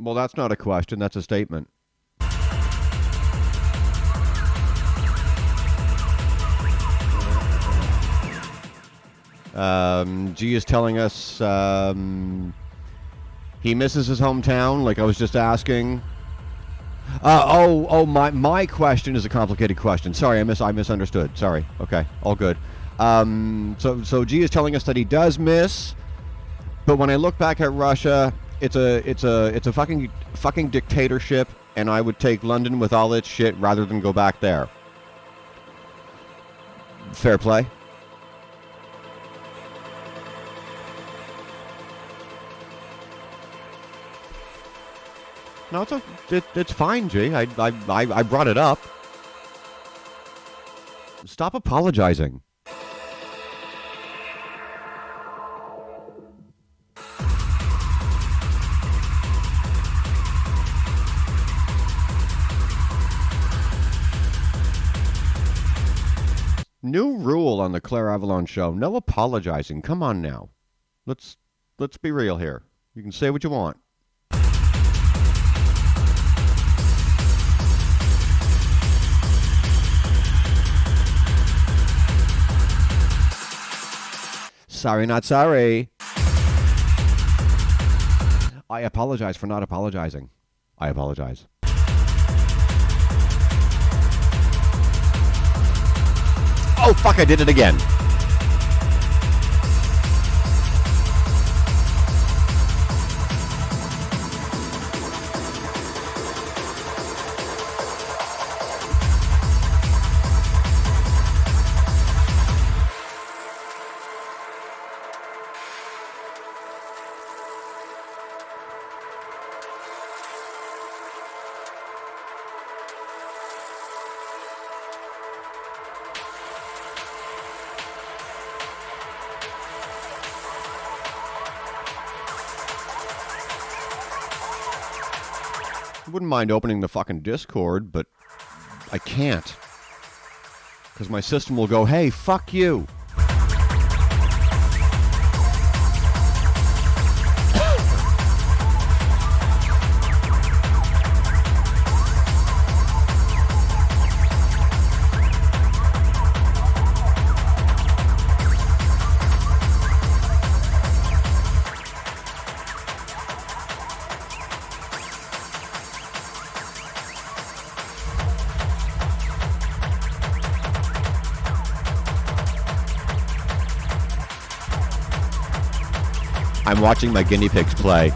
Speaker 5: Well, that's not a question. That's a statement. G is telling us he misses his hometown, like I was just asking. My question is a complicated question. Sorry, I misunderstood. Sorry. Okay, all good. So G is telling us that he does miss, but when I look back at Russia, it's a fucking dictatorship, and I would take London with all its shit rather than go back there. Fair play. No, it's fine, G. I brought it up. Stop apologizing. New rule on the Klayre Avalon show. No apologizing. Come on now. Let's be real here. You can say what you want. Sorry, not sorry. I apologize for not apologizing. I apologize. Oh, fuck, I did it again. I wouldn't mind opening the fucking Discord, but I can't. Because my system will go, hey, fuck you. I'm watching my guinea pigs play.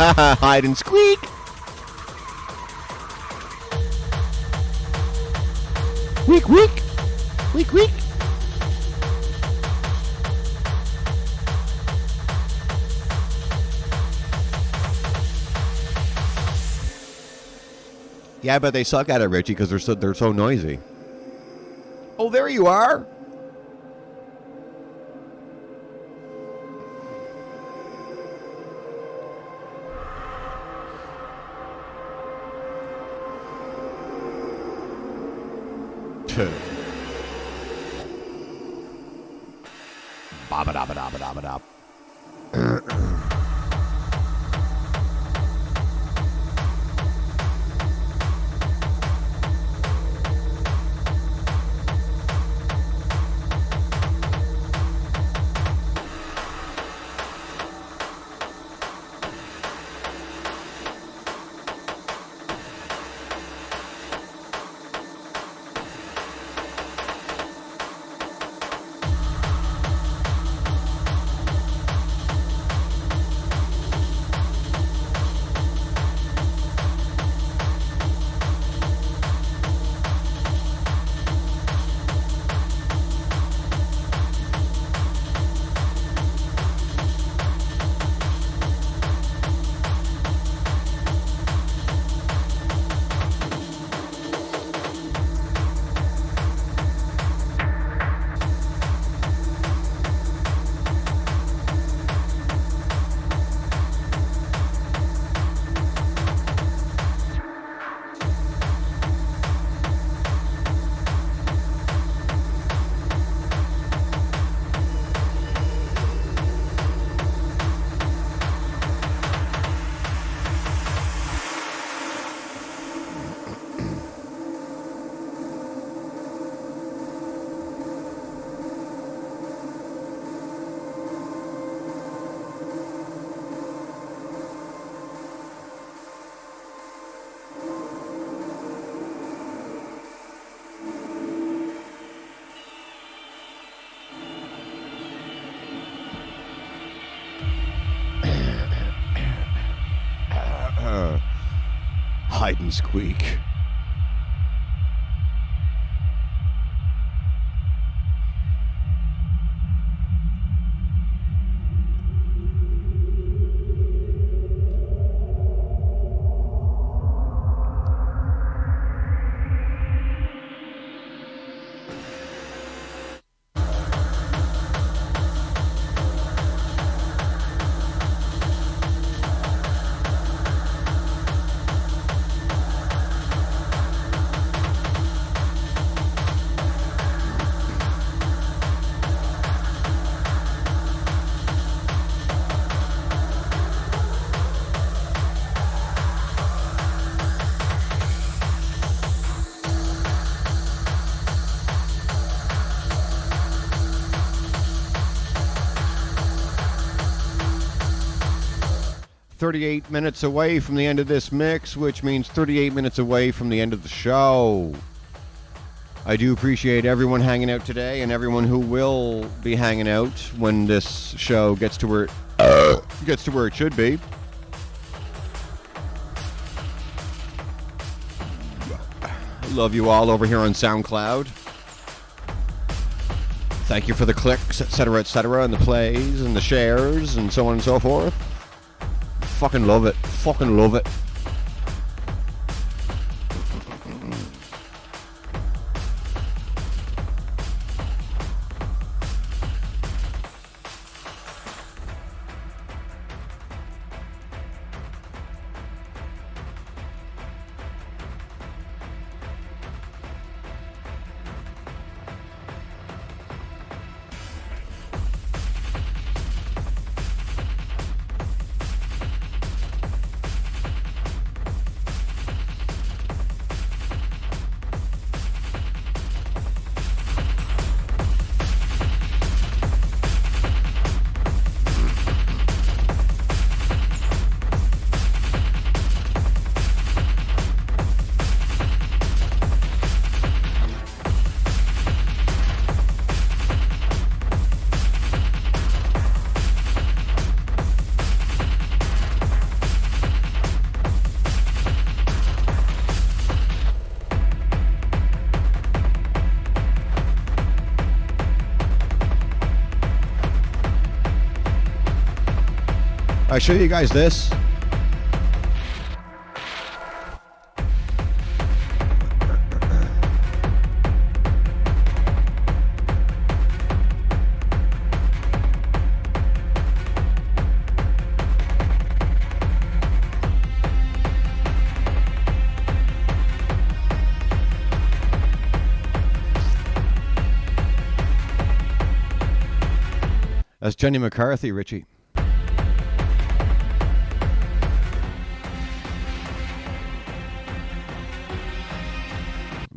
Speaker 5: Hide and squeak. Weak, weak. Weak, weak. Yeah, but they suck at it, Richie, because they're so noisy. Oh, there you are. Hide and squeak. "38 minutes away from the end of this mix, which means 38 minutes away from the end of the show. I do appreciate everyone hanging out today and everyone who will be hanging out when this show gets to where it should be. Love you all over here on SoundCloud. Thank you for the clicks, etc., and the plays and the shares and so on and so forth. Fucking love it. Fucking love it. I show you guys this. That's Jenny McCarthy, Richie.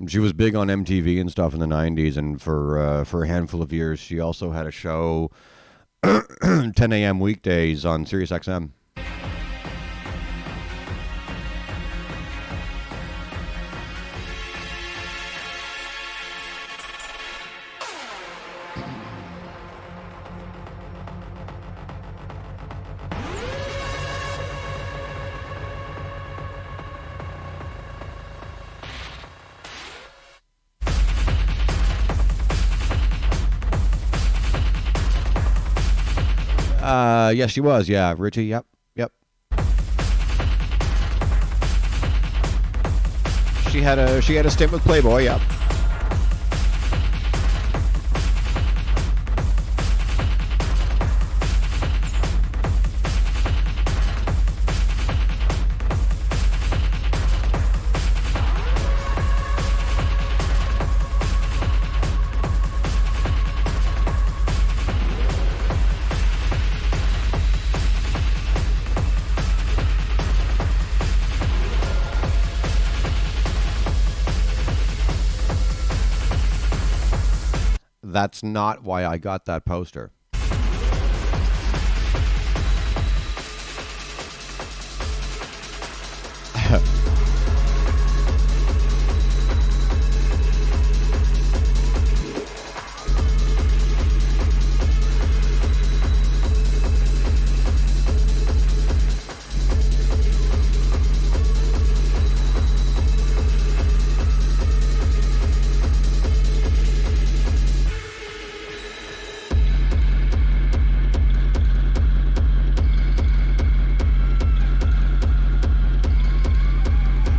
Speaker 5: She was big on MTV and stuff in the 90s, and for a handful of years, she also had a show 10 a.m. weekdays on Sirius XM. Yes, she was. Yeah, Richie. Yep. She had a stint with Playboy. Yep. That's not why I got that poster.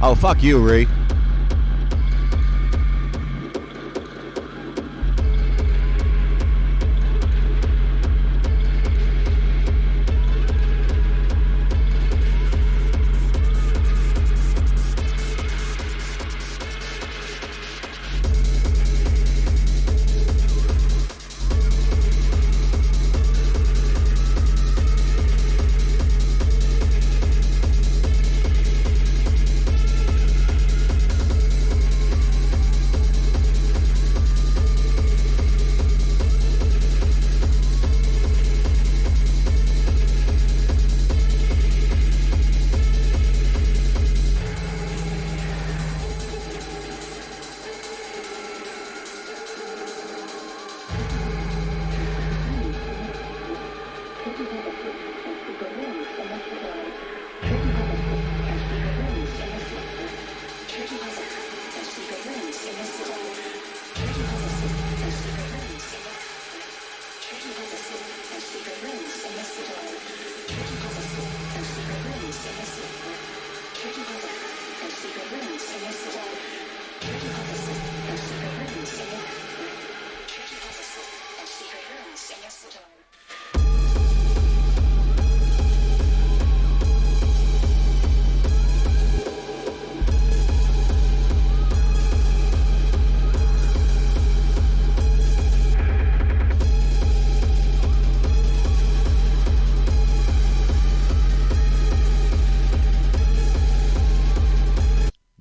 Speaker 5: Oh, fuck you, Ree.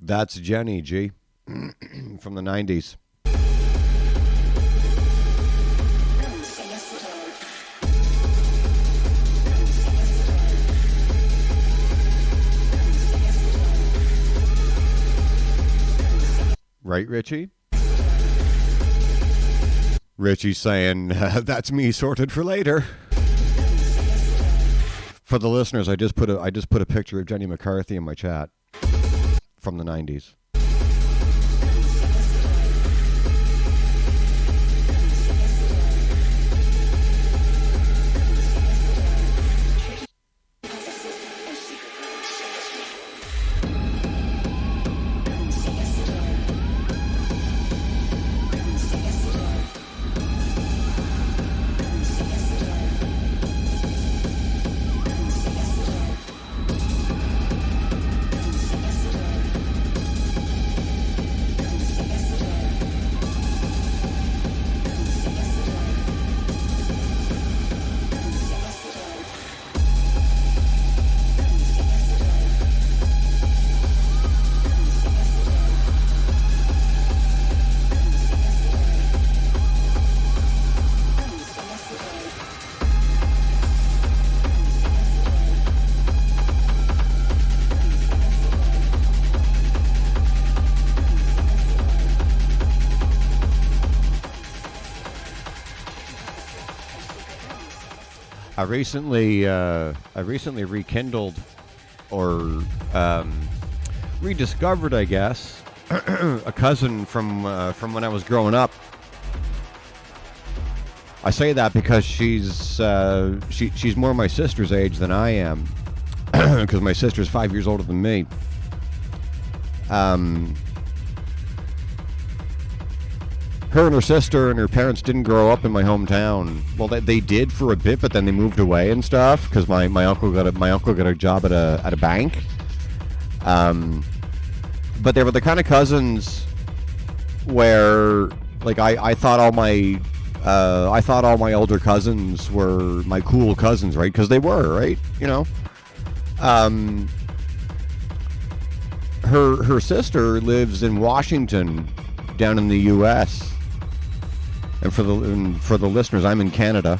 Speaker 5: That's Jenny G from the 90s. Right, Richie? Richie's saying, that's me sorted for later. For the listeners, I just put a picture of Jenny McCarthy in my chat from the 90s. I recently rekindled or rediscovered, I guess, a cousin from when I was growing up. I say that because she's more my sister's age than I am, because my sister's 5 years older than me. Her and her sister and her parents didn't grow up in my hometown. Well, they did for a bit, but then they moved away and stuff because my uncle got a job at a bank. But they were the kind of cousins where, like, I thought all my older cousins were my cool cousins, right? Because they were, right? You know. Her sister lives in Washington, down in the U.S. And for the listeners, I'm in Canada.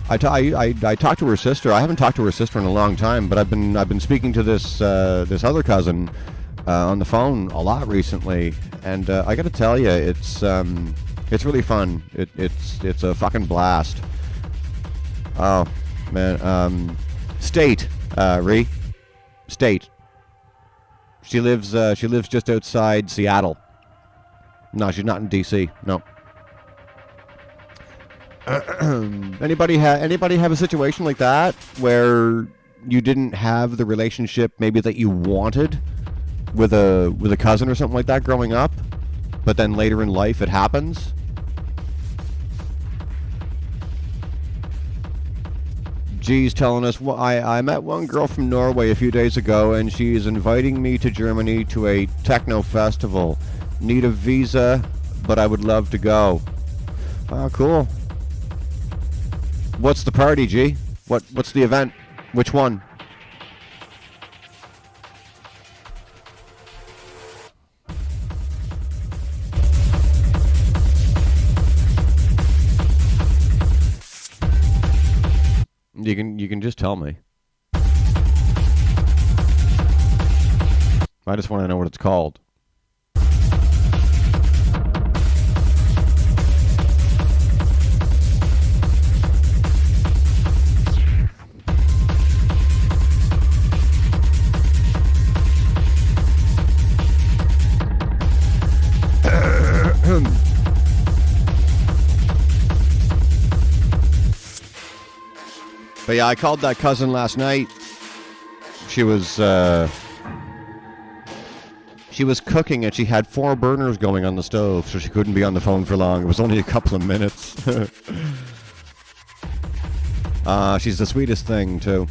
Speaker 5: I talked to her sister. I haven't talked to her sister in a long time, but I've been speaking to this other cousin on the phone a lot recently, and I got to tell you, it's really fun. It's a fucking blast. Oh man, State, State. She lives just outside Seattle. No, she's not in DC. No. Anybody have a situation like that where you didn't have the relationship maybe that you wanted with a cousin or something like that growing up, but then later in life it happens? G's telling us, well, I met one girl from Norway a few days ago, and she's inviting me to Germany to a techno festival. Need a visa, but I would love to go. Oh, cool. What's the party, G? What's the event? Which one? You can just tell me. I just want to know what it's called. But yeah, I called that cousin last night. She was cooking, and she had 4 burners going on the stove, so she couldn't be on the phone for long. It was only a couple of minutes. She's the sweetest thing, too.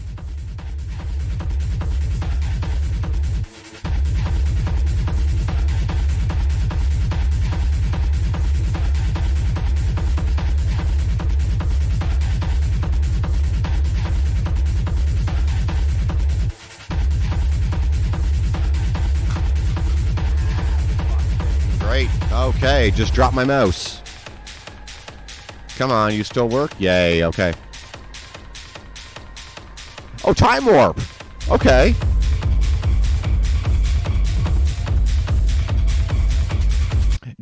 Speaker 5: Okay, just drop my mouse. Come on, you still work? Yay, okay. Oh, time warp. Okay.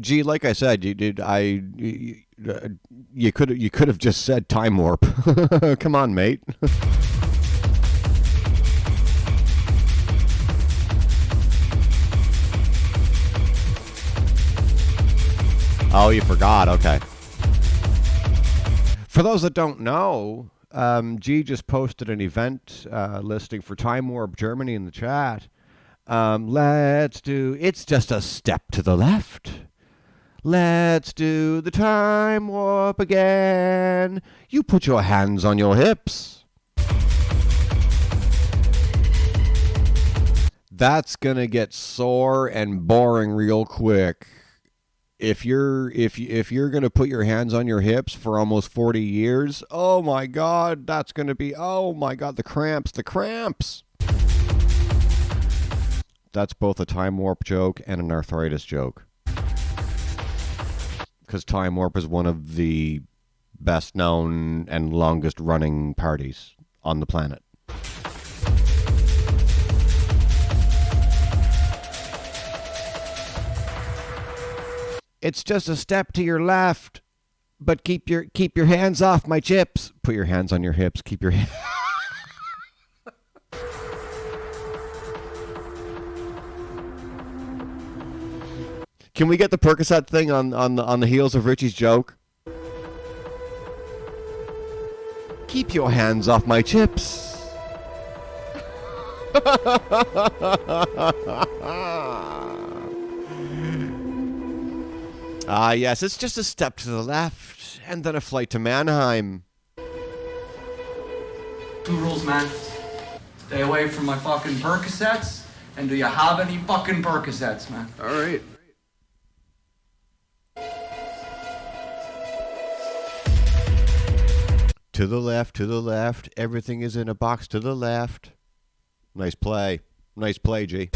Speaker 5: Gee, like I said, you could have just said time warp. Come on, mate. Oh, you forgot. Okay. For those that don't know, G just posted an event listing for Time Warp Germany in the chat. It's just a step to the left. Let's do the time warp again. You put your hands on your hips. That's gonna get sore and boring real quick. If you're gonna put your hands on your hips for almost 40 years, oh my God, that's gonna be, oh my God, the cramps. That's both a time warp joke and an arthritis joke. Because time warp is one of the best known and longest running parties on the planet. It's just a step to your left. But keep your hands off my chips. Put your hands on your hips. Keep your Can we get the Percocet thing on the heels of Richie's joke? Keep your hands off my chips. Yes, it's just a step to the left, and then a flight to Mannheim.
Speaker 7: 2 rules, man. Stay away from my fucking Percocets, and do you have any fucking Percocets, man?
Speaker 1: All right.
Speaker 5: To the left, everything is in a box to the left. Nice play, G.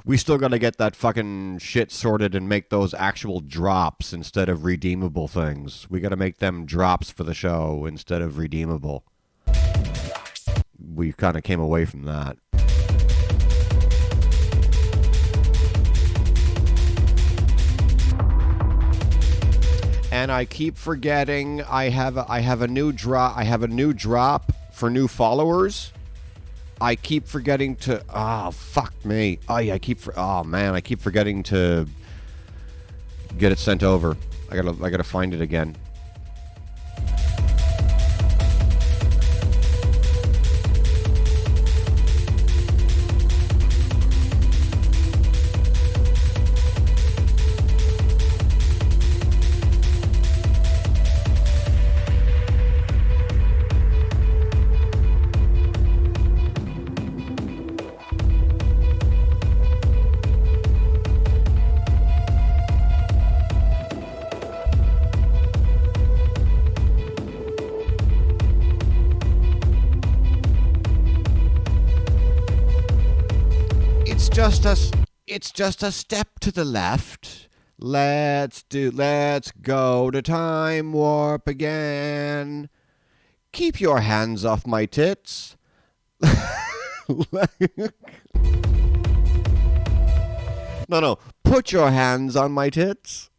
Speaker 5: We still gotta get that fucking shit sorted and make those actual drops instead of redeemable things. We gotta make them drops for the show instead of redeemable. We kind of came away from that. And I keep forgetting I have a new drop. I have a new drop for new followers. I keep forgetting to. Oh fuck me! I keep forgetting to get it sent over. I gotta find it again. It's just a step to the left. Let's go to time warp again. Keep your hands off my tits. No, put your hands on my tits.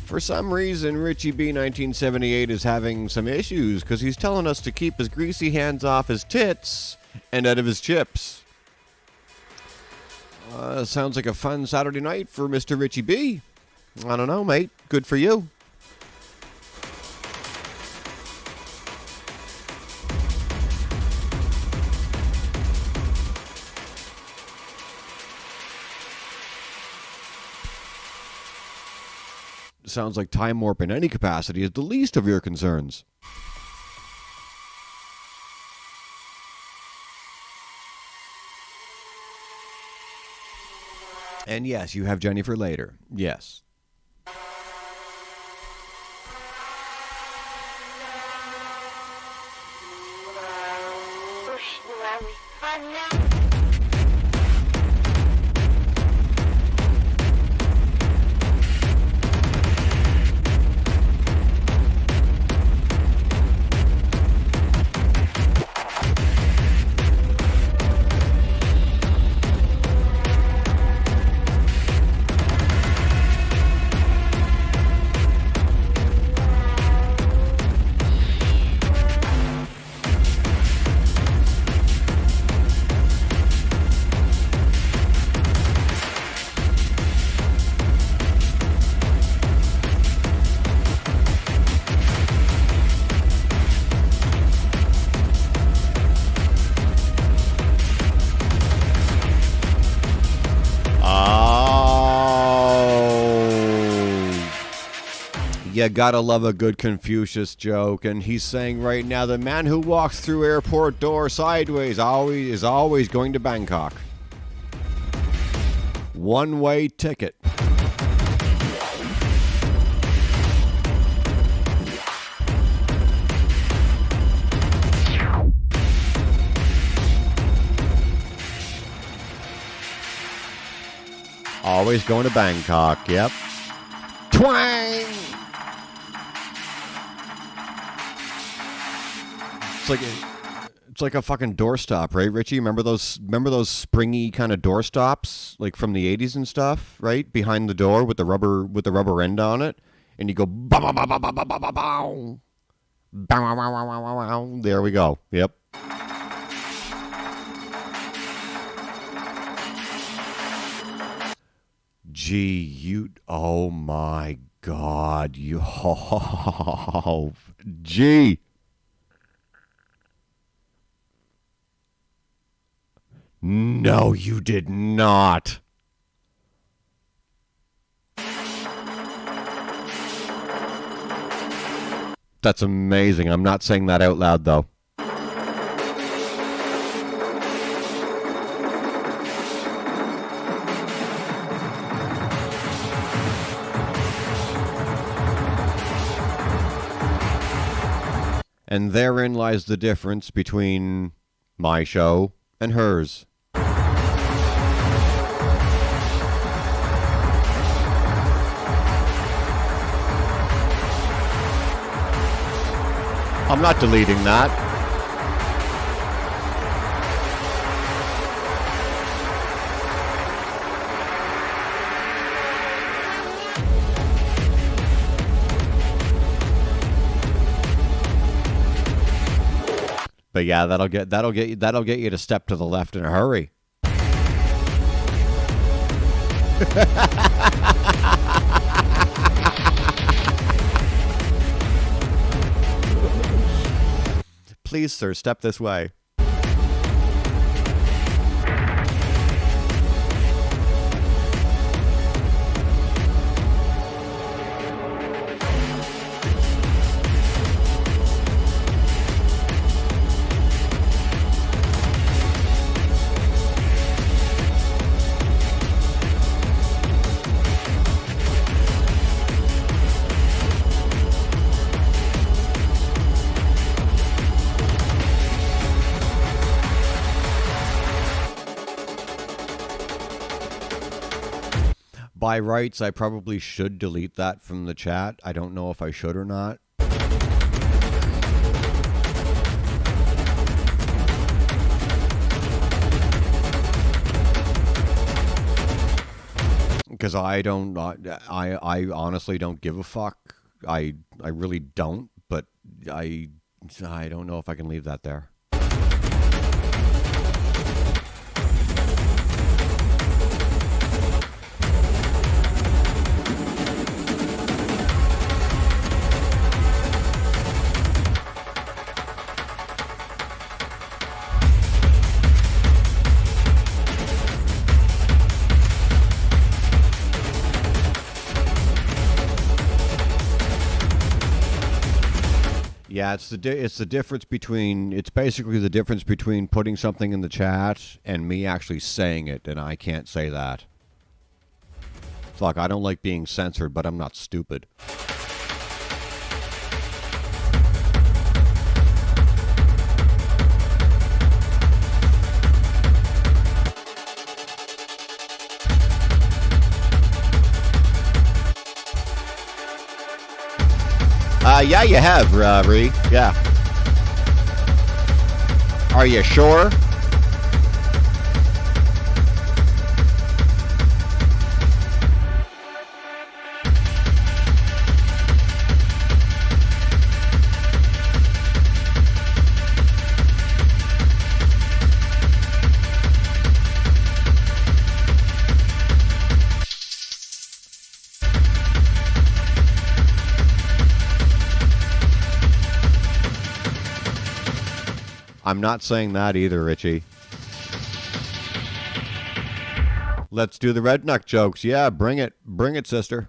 Speaker 5: For some reason, Richie B 1978 is having some issues because he's telling us to keep his greasy hands off his tits and out of his chips. Sounds like a fun Saturday night for Mr. Richie B. I don't know, mate. Good for you. Sounds like time warp in any capacity is the least of your concerns. And yes, you have Jenny for later. Yes. You gotta love a good Confucius joke, and he's saying right now, the man who walks through airport door sideways is always going to Bangkok. One-way ticket. Always going to Bangkok, yep. Twang! It's like a fucking doorstop, right, Richie? Remember those springy kind of doorstops, like from the 80s and stuff, right? Behind the door with the rubber end on it, and you go bow bow bow bow bow bow bow bow. Bow, bow, bow, bow, bow, bow. There we go. Yep. Gee, you, oh my God, you, oh, gee. No, you did not. That's amazing. I'm not saying that out loud, though. And therein lies the difference between my show and hers. I'm not deleting that. But yeah, that'll get you to step to the left in a hurry. Please, sir, step this way. By rights, I probably should delete that from the chat. I don't know if I should or not. Because I honestly don't give a fuck. I really don't, but I don't know if I can leave that there. Yeah, it's the difference between, it's basically the difference between putting something in the chat and me actually saying it, and I can't say that. Fuck, I don't like being censored, but I'm not stupid. Yeah, you have, Ree. Yeah. Are you sure? I'm not saying that either, Richie. Let's do the redneck jokes. Yeah, bring it. Bring it, sister.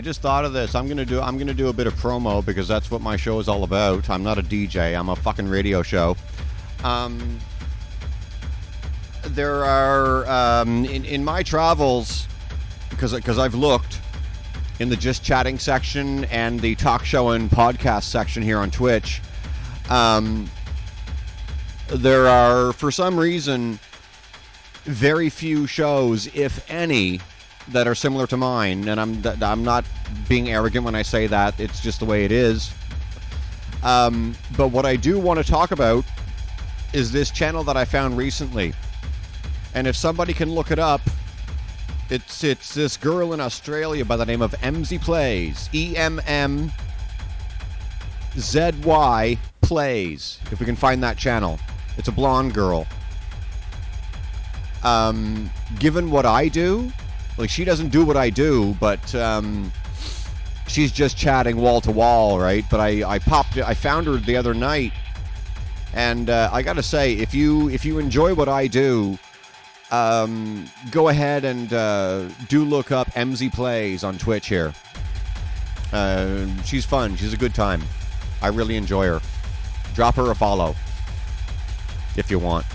Speaker 5: just thought of this. I'm gonna do a bit of promo because that's what my show is all about. I'm not a DJ. I'm a fucking radio show. There are in my travels, because I've looked in the Just Chatting section and the talk show and podcast section here on Twitch. There are, for some reason, very few shows, if any, that are similar to mine, and I'm not being arrogant when I say that. It's just the way it is. But what I do want to talk about is this channel that I found recently, and if somebody can look it up, it's this girl in Australia by the name of Emzy Plays, EMMZY Plays. If we can find that channel, it's a blonde girl. Given what I do, like, she doesn't do what I do, but she's just chatting wall to wall, right? But I found her the other night, and I gotta say, if you enjoy what I do, go ahead and do look up Emzy Plays on Twitch here. She's fun. She's a good time. I really enjoy her. Drop her a follow if you want.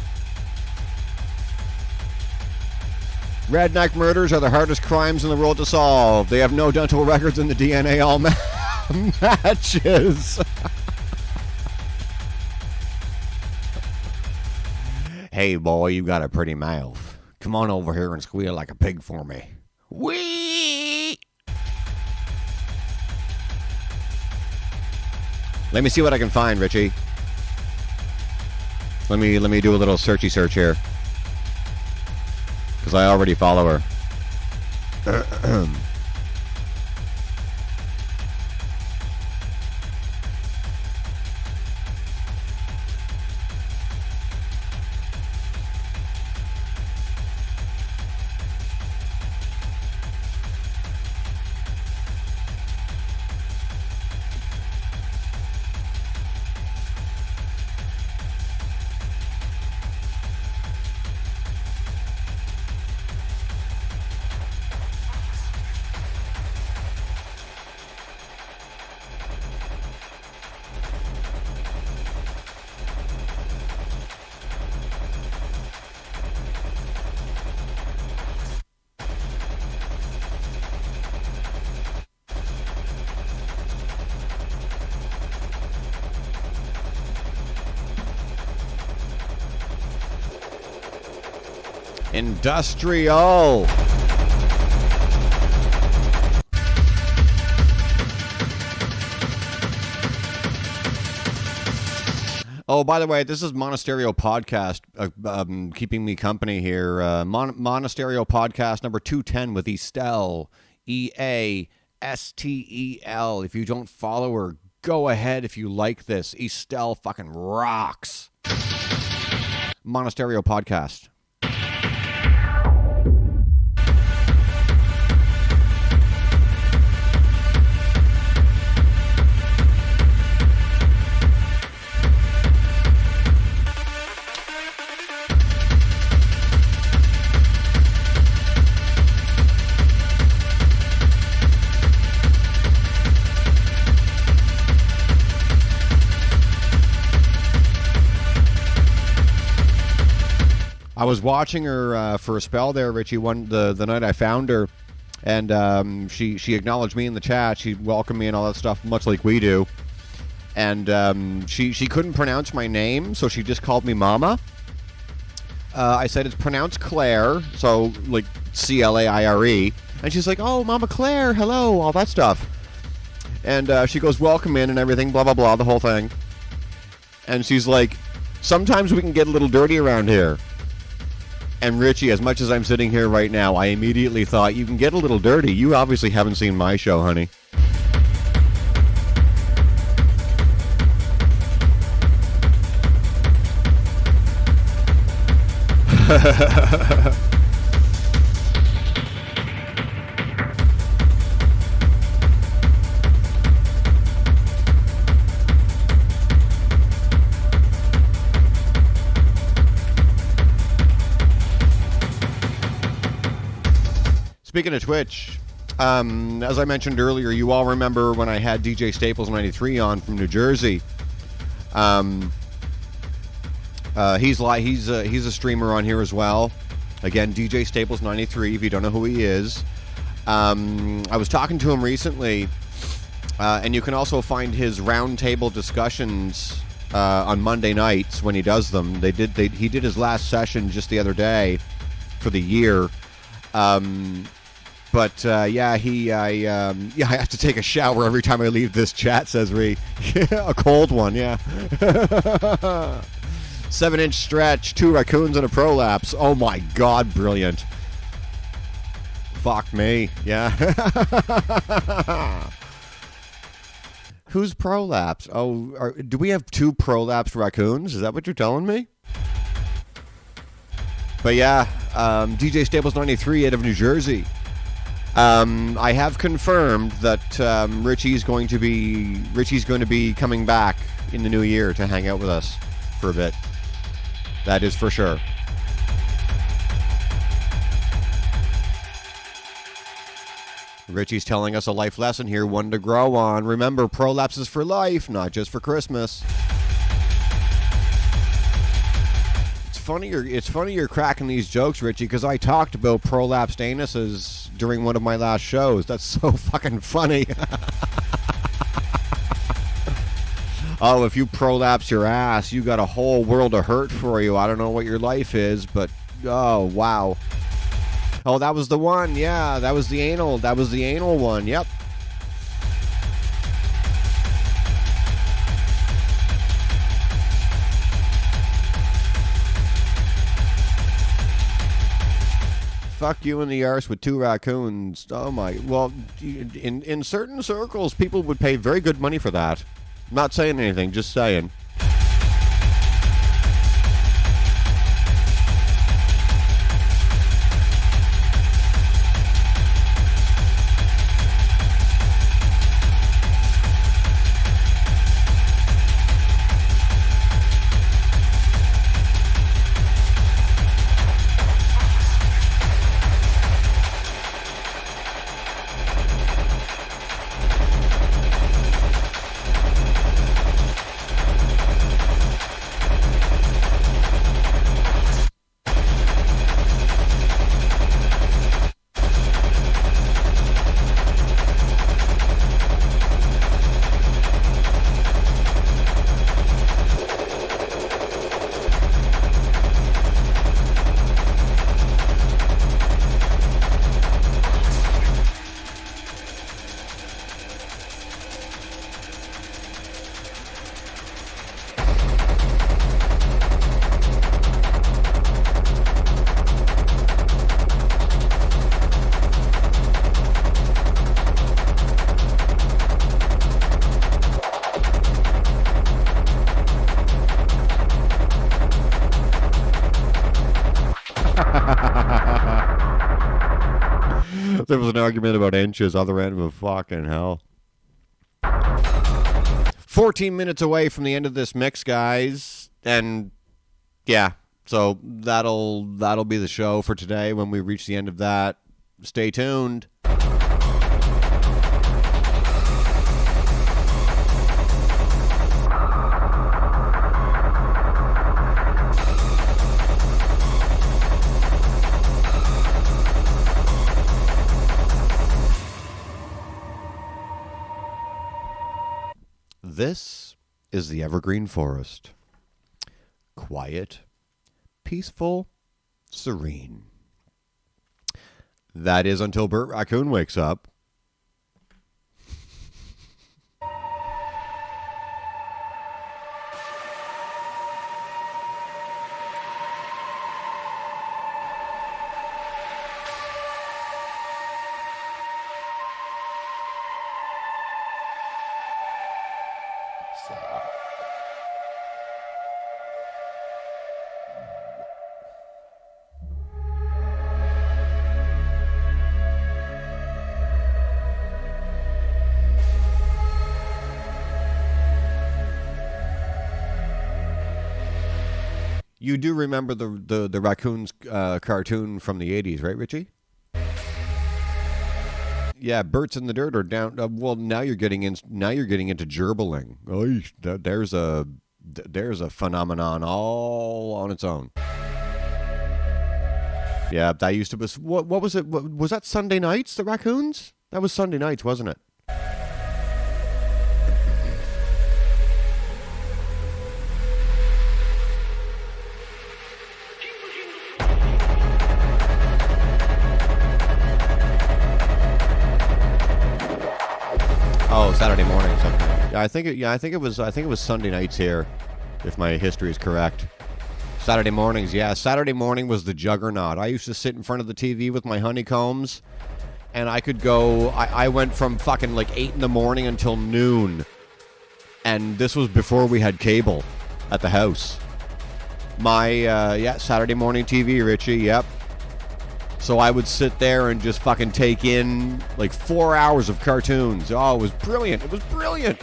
Speaker 5: Redneck murders are the hardest crimes in the world to solve. They have no dental records in the DNA all matches. Hey, boy, you got a pretty mouth. Come on over here and squeal like a pig for me. Wee! Let me see what I can find, Richie. Let me do a little searchy search here, because I already follow her. Industrial. Oh, by the way, this is Monasterio Podcast, keeping me company here. Monasterio Podcast number 210 with Estelle, EASTEL. If you don't follow her, go ahead if you like this. Estelle fucking rocks. Monasterio Podcast. I was watching her for a spell there, Richie, the night I found her, and she acknowledged me in the chat. She welcomed me and all that stuff, much like we do. And she couldn't pronounce my name, so she just called me Mama. I said it's pronounced Klayre, so like Claire. And she's like, "Oh, Mama Klayre, hello," all that stuff. And she goes, "Welcome in," and everything, blah, blah, blah, the whole thing. And she's like, "Sometimes we can get a little dirty around here." And Richie, as much as I'm sitting here right now, I immediately thought, you can get a little dirty. You obviously haven't seen my show, honey. Speaking of Twitch, As I mentioned earlier, you all remember when I had DJ Staples 93 on from New Jersey. He's a streamer on here as well. Again, DJ Staples 93. If you don't know who he is, I was talking to him recently, and you can also find his roundtable discussions on Monday nights when he does them. He did his last session just the other day for the year. But I have to take a shower every time I leave this chat, says Ree. A cold one, yeah. 7-inch stretch, 2 raccoons and a prolapse. Oh my God, brilliant. Fuck me, yeah. Who's prolapse? Oh, do we have 2 prolapsed raccoons? Is that what you're telling me? But yeah, DJ Staples 93 out of New Jersey. I have confirmed that Richie's going to be coming back in the new year to hang out with us for a bit. That is for sure. Richie's telling us a life lesson here, one to grow on. Remember, prolapse is for life, not just for Christmas. It's funny you're cracking these jokes, Richie, because I talked about prolapsed anuses during one of my last shows. That's so fucking funny. Oh, if you prolapse your ass, you got a whole world of hurt for you. I don't know what your life is, but oh, wow. Oh, that was the one. Yeah, that was the anal one. Yep. Fuck you in the arse with 2 raccoons. Oh my. Well, in certain circles, people would pay very good money for that. Not saying anything, just saying. There was an argument about inches, other end of a fucking hell. 14 minutes away from the end of this mix, guys. And yeah, so that'll be the show for today when we reach the end of that. Stay tuned. This is the Evergreen Forest. Quiet, peaceful, serene. That is until Bert Raccoon wakes up. You do remember the Raccoons cartoon from the 80s, right, Richie? Yeah, Bert's in the dirt or down. Well, now you're getting into gerbling. Oh, there's a phenomenon all on its own. Yeah, that used to be. What was it? Was that Sunday nights? The raccoons? That was Sunday nights, wasn't it? Oh, Saturday mornings. Okay. Yeah, I think it was Sunday nights here, if my history is correct. Saturday mornings. Yeah, Saturday morning was the juggernaut. I used to sit in front of the TV with my honeycombs, and I could go. I went from fucking like 8 in the morning until noon, and this was before we had cable at the house. My Saturday morning TV, Richie. Yep. So I would sit there and just fucking take in like 4 hours of cartoons. Oh, it was brilliant. It was brilliant.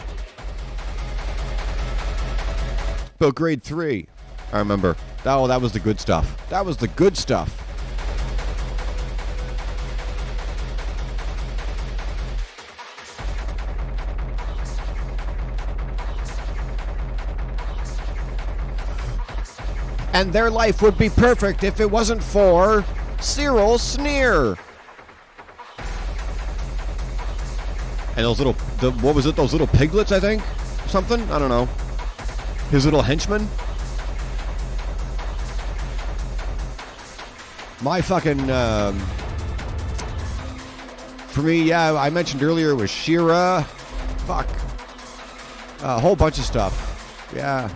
Speaker 5: About grade 3, I remember. Oh, that was the good stuff. That was the good stuff. And their life would be perfect if it wasn't for Cyril Sneer. And those little, what was it? Those little piglets, I think? Something? I don't know. His little henchmen? My fucking, for me, yeah, I mentioned earlier it was She-Ra. Fuck. A whole bunch of stuff. Yeah.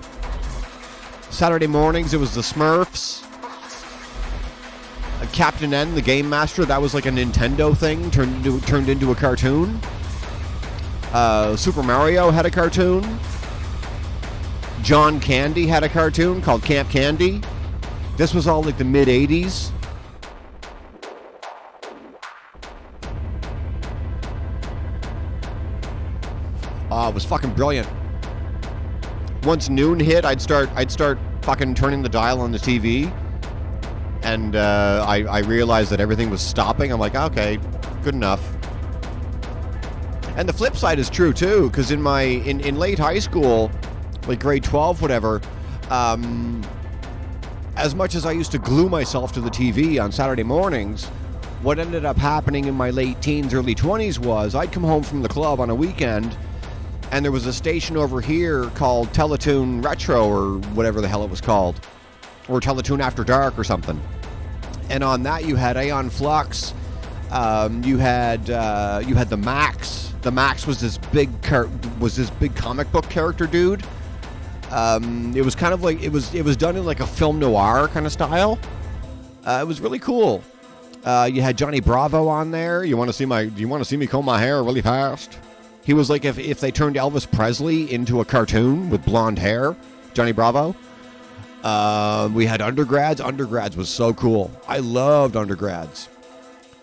Speaker 5: Saturday mornings, it was the Smurfs. Captain N, the Game Master, that was like a Nintendo thing turned into a cartoon. Super Mario had a cartoon. John Candy had a cartoon called Camp Candy. This was all like the mid-'80s. Oh, it was fucking brilliant. Once noon hit, I'd start fucking turning the dial on the TV. And I realized that everything was stopping. I'm like, okay, good enough. And the flip side is true too, because in late high school, like grade 12, whatever, as much as I used to glue myself to the TV on Saturday mornings, what ended up happening in my late teens, early 20s was I'd come home from the club on a weekend, and there was a station over here called Teletoon Retro or whatever the hell it was called, or Teletoon After Dark or something. And on that you had Aeon Flux, you had the Max. The Max was this big comic book character dude. It was kind of like it was done in like a film noir kind of style. It was really cool. You had Johnny Bravo on there. Do you want to see me comb my hair really fast? He was like if they turned Elvis Presley into a cartoon with blonde hair. Johnny Bravo. We had Undergrads. Undergrads was so cool. I loved Undergrads.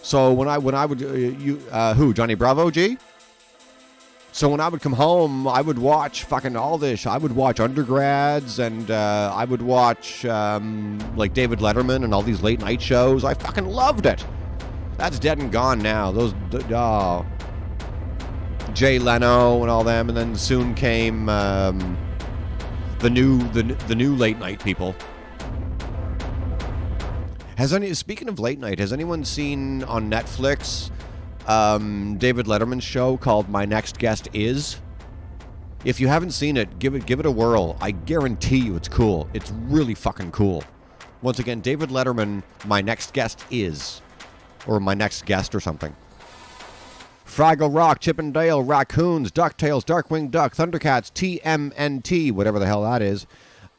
Speaker 5: So when I would who Johnny Bravo G? So when I would come home, I would watch fucking all this. I would watch Undergrads, and I would watch like David Letterman and all these late night shows. I fucking loved it. That's dead and gone now. Those Jay Leno and all them, and then soon came the new late night people. Speaking of late night, has anyone seen on Netflix David Letterman's show called My Next Guest Is? If you haven't seen it, give it a whirl. I guarantee you it's cool. It's really fucking cool. Once again, David Letterman, My Next Guest Is, or My Next Guest or something. Fraggle Rock, Chip and Dale, Raccoons, DuckTales, Darkwing Duck, Thundercats, TMNT, whatever the hell that is.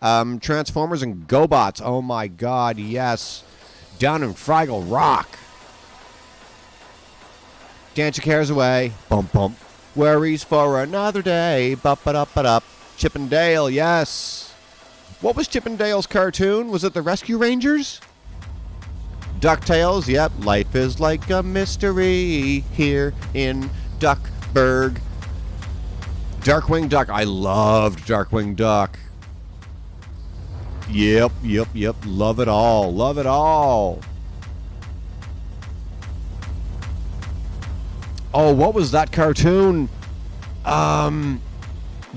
Speaker 5: Transformers and GoBots. Oh my god, yes. Down in Fraggle Rock. Dance your cares away. Bump, bump. Worries for another day. Bup-a-dup-a-dup. Chip and Dale, yes. What was Chip and Dale's cartoon? Was it the Rescue Rangers? DuckTales, yep. Life is like a mystery here in Duckburg. Darkwing Duck. I loved Darkwing Duck. Yep. Love it all. Love it all. Oh, what was that cartoon?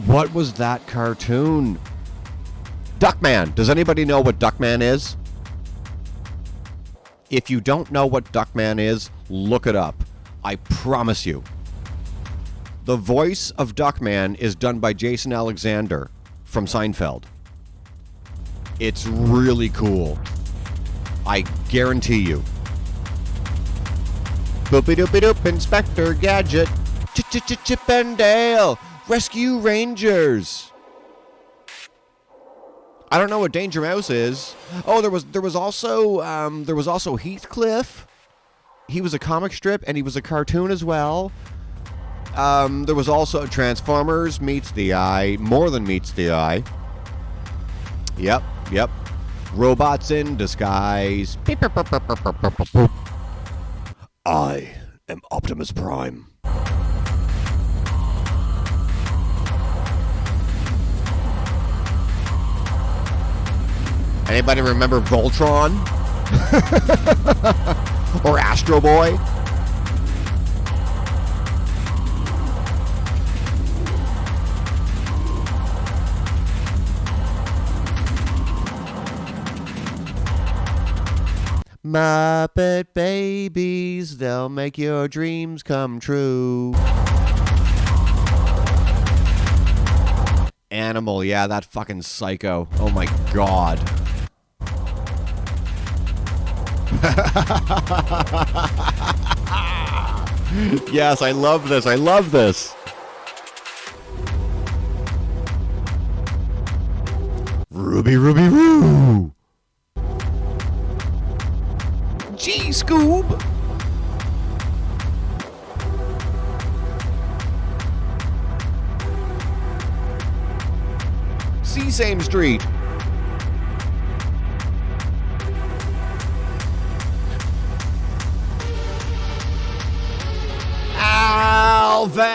Speaker 5: What was that cartoon? Duckman. Does anybody know what Duckman is? If you don't know what Duckman is, look it up. I promise you. The voice of Duckman is done by Jason Alexander from Seinfeld. It's really cool. I guarantee you. Boopy-doopy-doop, Inspector Gadget. Chip and Dale. Rescue Rangers. I don't know what Danger Mouse is. Oh, there was also Heathcliff. He was a comic strip and he was a cartoon as well. There was also Transformers meets the Eye, more than meets the Eye. Yep. Robots in disguise. I am Optimus Prime. Anybody remember Voltron? Or Astro Boy? Muppet babies, they'll make your dreams come true. Animal, yeah, that fucking psycho. Oh my god. Yes, I love this. I love this. Ruby, Ruby, Roo. Gee, Scoob. See same street. Alvin!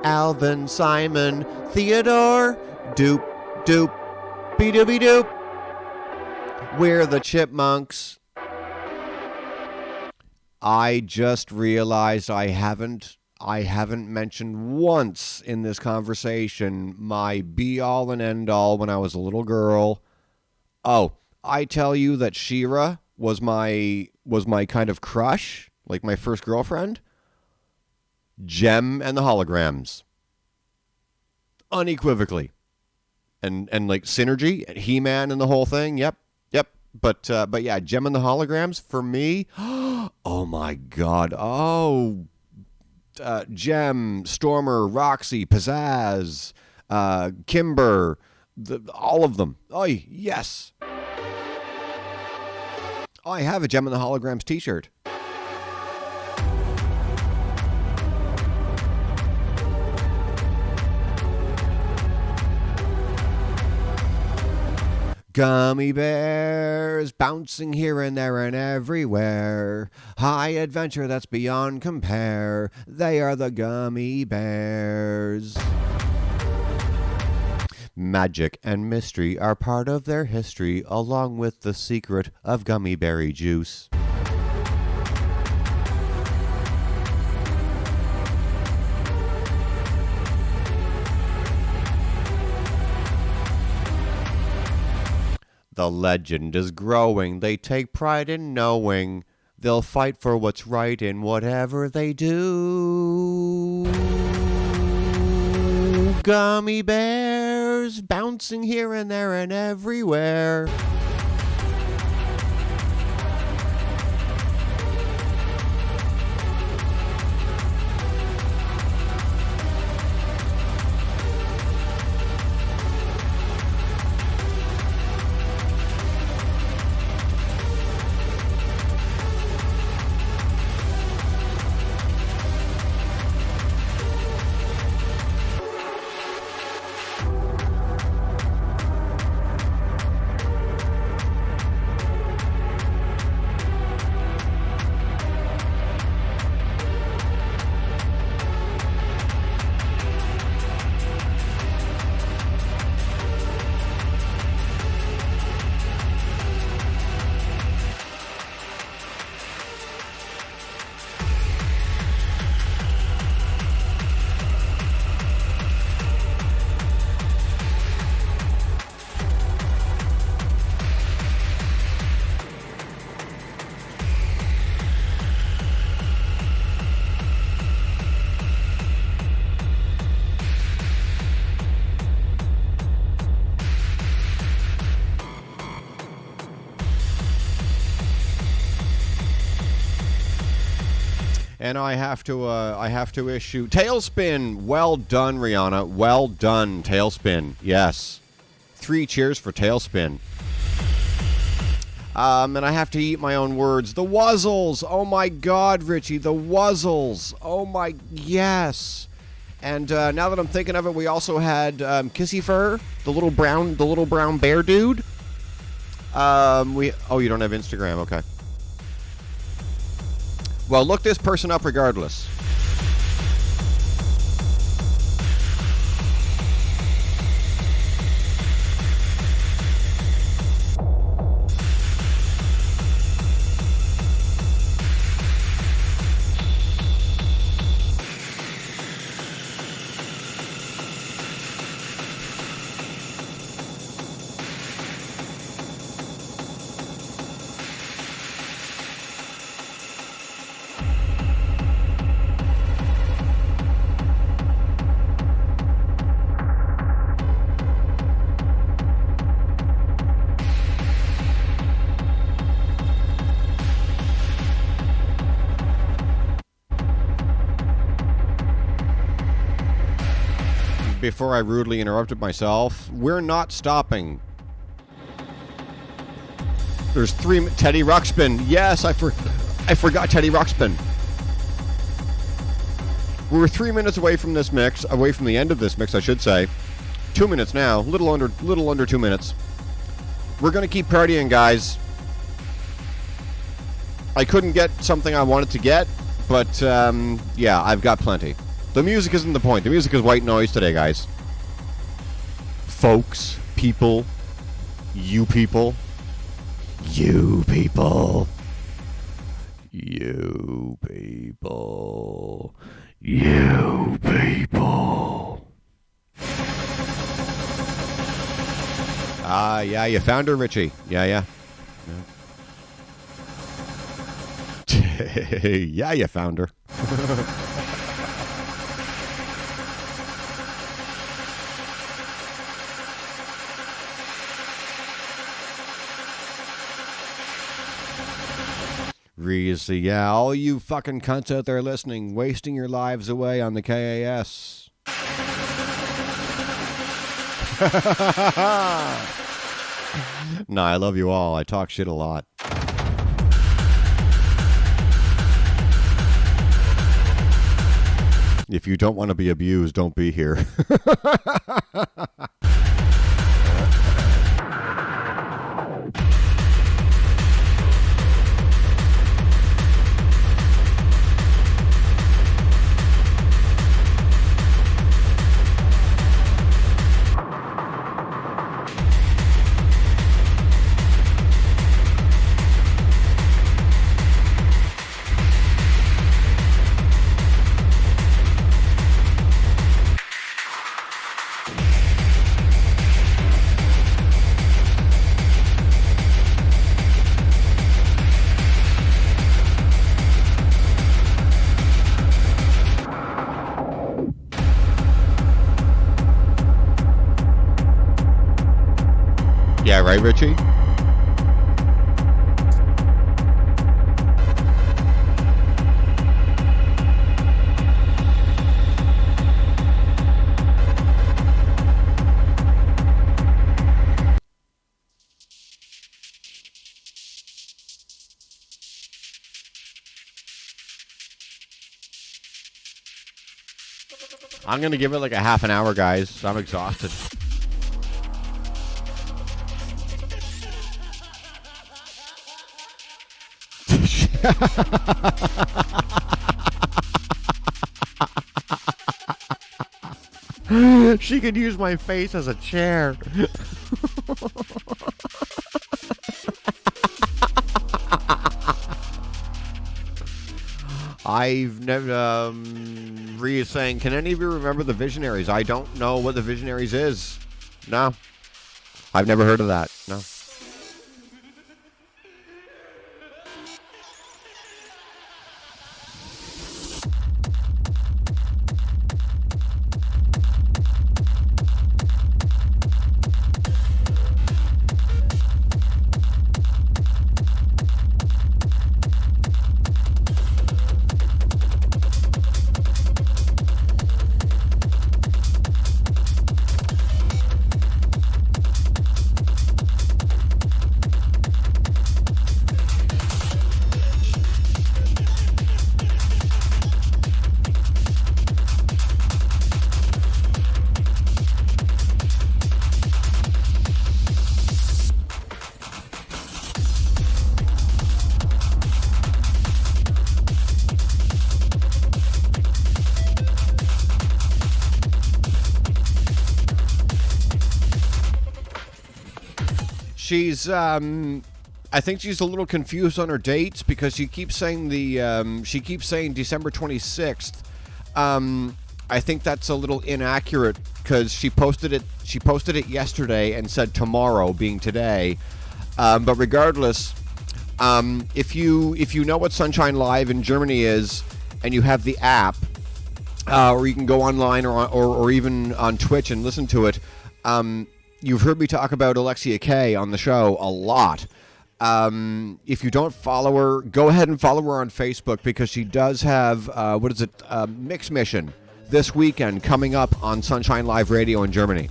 Speaker 5: Alvin, Simon, Theodore, doop, doop, be-doopy doop. We're the Chipmunks. I just realized I haven't mentioned once in this conversation my be-all and end-all when I was a little girl. Oh, I tell you that She-Ra was my kind of crush, like my first girlfriend. Jem and the Holograms. Unequivocally. And like Synergy, He-Man and the whole thing, yep. But yeah, Jem and the Holograms, for me, oh my god, Jem, Stormer, Roxy, Pizzazz, Kimber, all of them. Oh, yes. Oh, I have a Jem and the Holograms t-shirt. Gummy bears bouncing here and there and everywhere. High adventure that's beyond compare. They are the gummy bears. Magic and mystery are part of their history, along with the secret of gummy berry juice. The legend is growing, they take pride in knowing they'll fight for what's right in whatever they do. Gummy bears bouncing here and there and everywhere. And I have to issue Tailspin. Well done, Rihanna. Well done, Tailspin. Yes. 3 cheers for Tailspin. And I have to eat my own words. The Wuzzles. Oh my God, Richie. The Wuzzles. Oh my, yes. And now that I'm thinking of it, we also had Kissy Fur, the little brown bear dude. Oh, you don't have Instagram, okay. Well, look this person up regardless. Before I rudely interrupted myself, we're not stopping. There's 3... Teddy Ruxpin. Yes, I forgot Teddy Ruxpin. We're 3 minutes away from this mix, away from the end of this mix, I should say. 2 minutes now, little under 2 minutes. We're gonna keep partying, guys. I couldn't get something I wanted to get, but yeah, I've got plenty. The music isn't the point. The music is white noise today, guys. Folks, people, you people, you people, you people, you people. Yeah, you found her, Richie. Yeah. Yeah, you found her. Reezy, yeah, all you fucking cunts out there listening, wasting your lives away on the KAS. Nah, I love you all. I talk shit a lot. If you don't want to be abused, don't be here. Yeah, right, Richie? I'm going to give it like a half an hour, guys. I'm exhausted. She could use my face as a chair. I've never... Rhea is saying, can any of you remember the Visionaries? I don't know what the Visionaries is. No. I've never heard of that. No. She's, I think she's a little confused on her dates because she keeps saying December 26th. I think that's a little inaccurate because she posted it yesterday and said tomorrow being today. But regardless, if you know what Sunshine Live in Germany is and you have the app, or you can go online or even on Twitch and listen to it, you've heard me talk about Alexia K on the show a lot. If you don't follow her, go ahead and follow her on Facebook because she does have Mix Mission this weekend coming up on Sunshine Live Radio in Germany.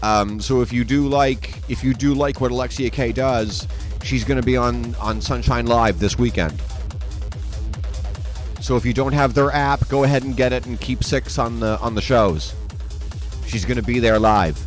Speaker 5: So if you do like what Alexia K does, she's going to be on Sunshine Live this weekend. So if you don't have their app, go ahead and get it and keep 6 on the shows. She's going to be there live.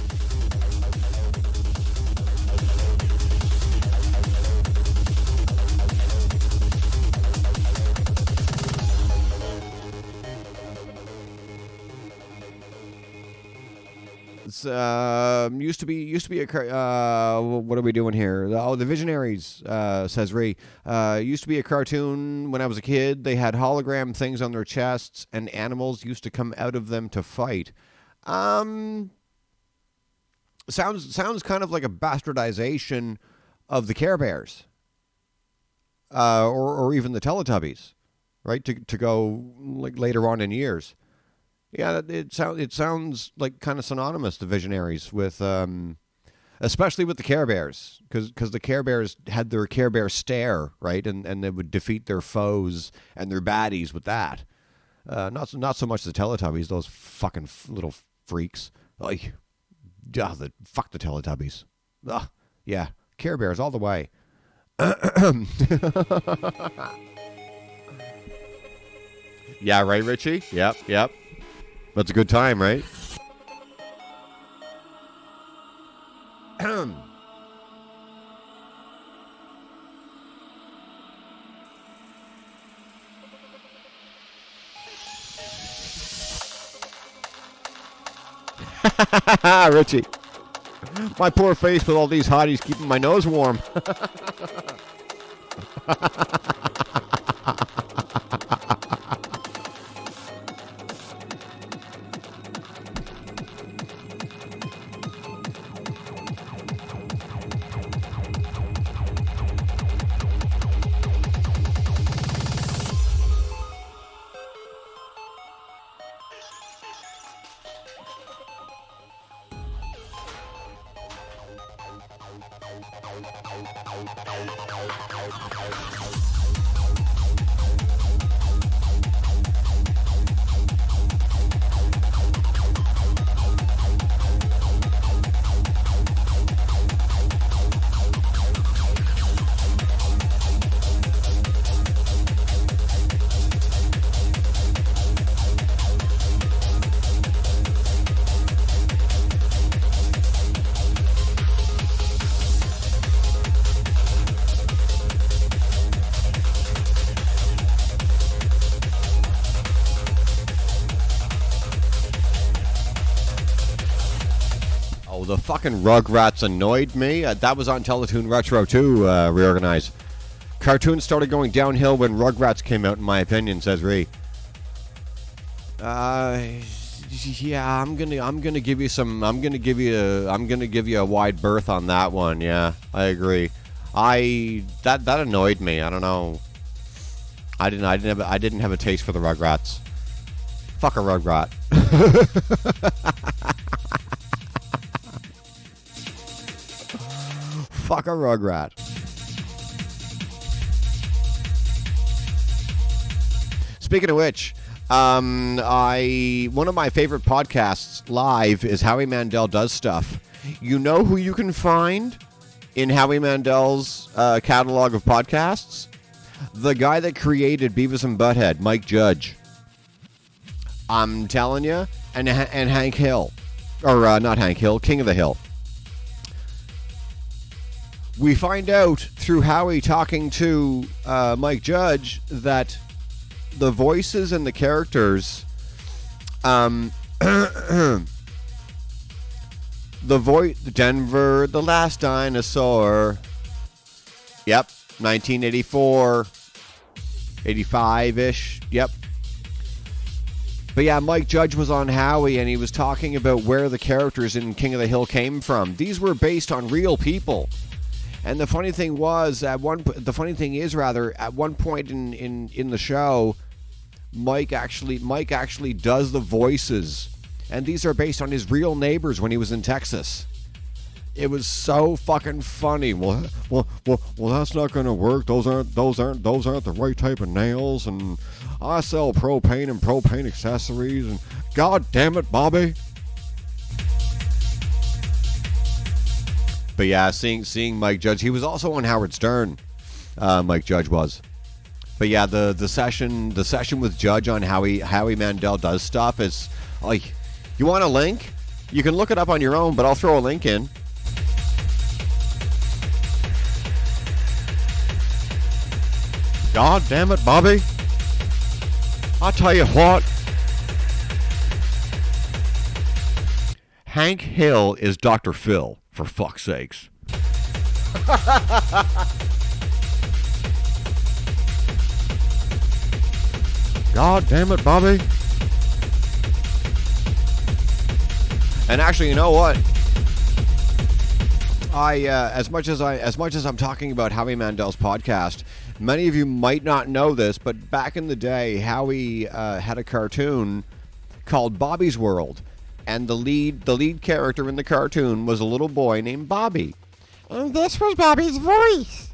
Speaker 5: Used to be what are we doing here? Oh, the Visionaries, says Ree. Used to be a cartoon when I was a kid. They had hologram things on their chests, and animals used to come out of them to fight. Sounds kind of like a bastardization of the Care Bears, or even the Teletubbies, right? To go like later on in years. Yeah, it sounds like kind of synonymous to Visionaries with, especially with the Care Bears, because the Care Bears had their Care Bear stare, right, and they would defeat their foes and their baddies with that. Not so much the Teletubbies, those fucking little freaks. Like, fuck the Teletubbies. Yeah, Care Bears all the way. Yeah, right, Richie? Yep. That's a good time, right? Richie. My poor face with all these hotties keeping my nose warm. The fucking Rugrats annoyed me. That was on Teletoon Retro too, Reorganize. Cartoons started going downhill when Rugrats came out, in my opinion, says Ree. Yeah, I'm gonna give you a wide berth on that one. Yeah, I agree. That annoyed me. I don't know. I didn't have a taste for the Rugrats. Fuck a Rugrat. Fuck a Rugrat. Speaking of which, one of my favorite podcasts live is Howie Mandel Does Stuff. You know who you can find in Howie Mandel's catalog of podcasts? The guy that created Beavis and Butthead, Mike Judge. I'm telling you, and Hank Hill, or not Hank Hill, King of the Hill. We find out through Howie talking to Mike Judge that the voices and the characters, the The voice, Denver, the last dinosaur. Yep, 1984, 85-ish. Yep. But yeah, Mike Judge was on Howie, and he was talking about where the characters in King of the Hill came from. These were based on real people. And the funny thing is, at one point in the show, Mike actually does the voices, and these are based on his real neighbors when he was in Texas. It was so fucking funny. Well, that's not gonna work. Those aren't the right type of nails, and I sell propane and propane accessories, and God damn it, Bobby. But yeah, seeing Mike Judge, he was also on Howard Stern. Mike Judge was. But yeah, the session with Judge on Howie Mandel does stuff is like, you want a link? You can look it up on your own, but I'll throw a link in. God damn it, Bobby. I'll tell you what. Hank Hill is Dr. Phil, for fuck's sakes. God damn it, Bobby. And actually, you know what? As much as I'm talking about Howie Mandel's podcast, many of you might not know this, but back in the day, Howie had a cartoon called Bobby's World, and the lead character in the cartoon was a little boy named Bobby.
Speaker 8: And this was Bobby's voice.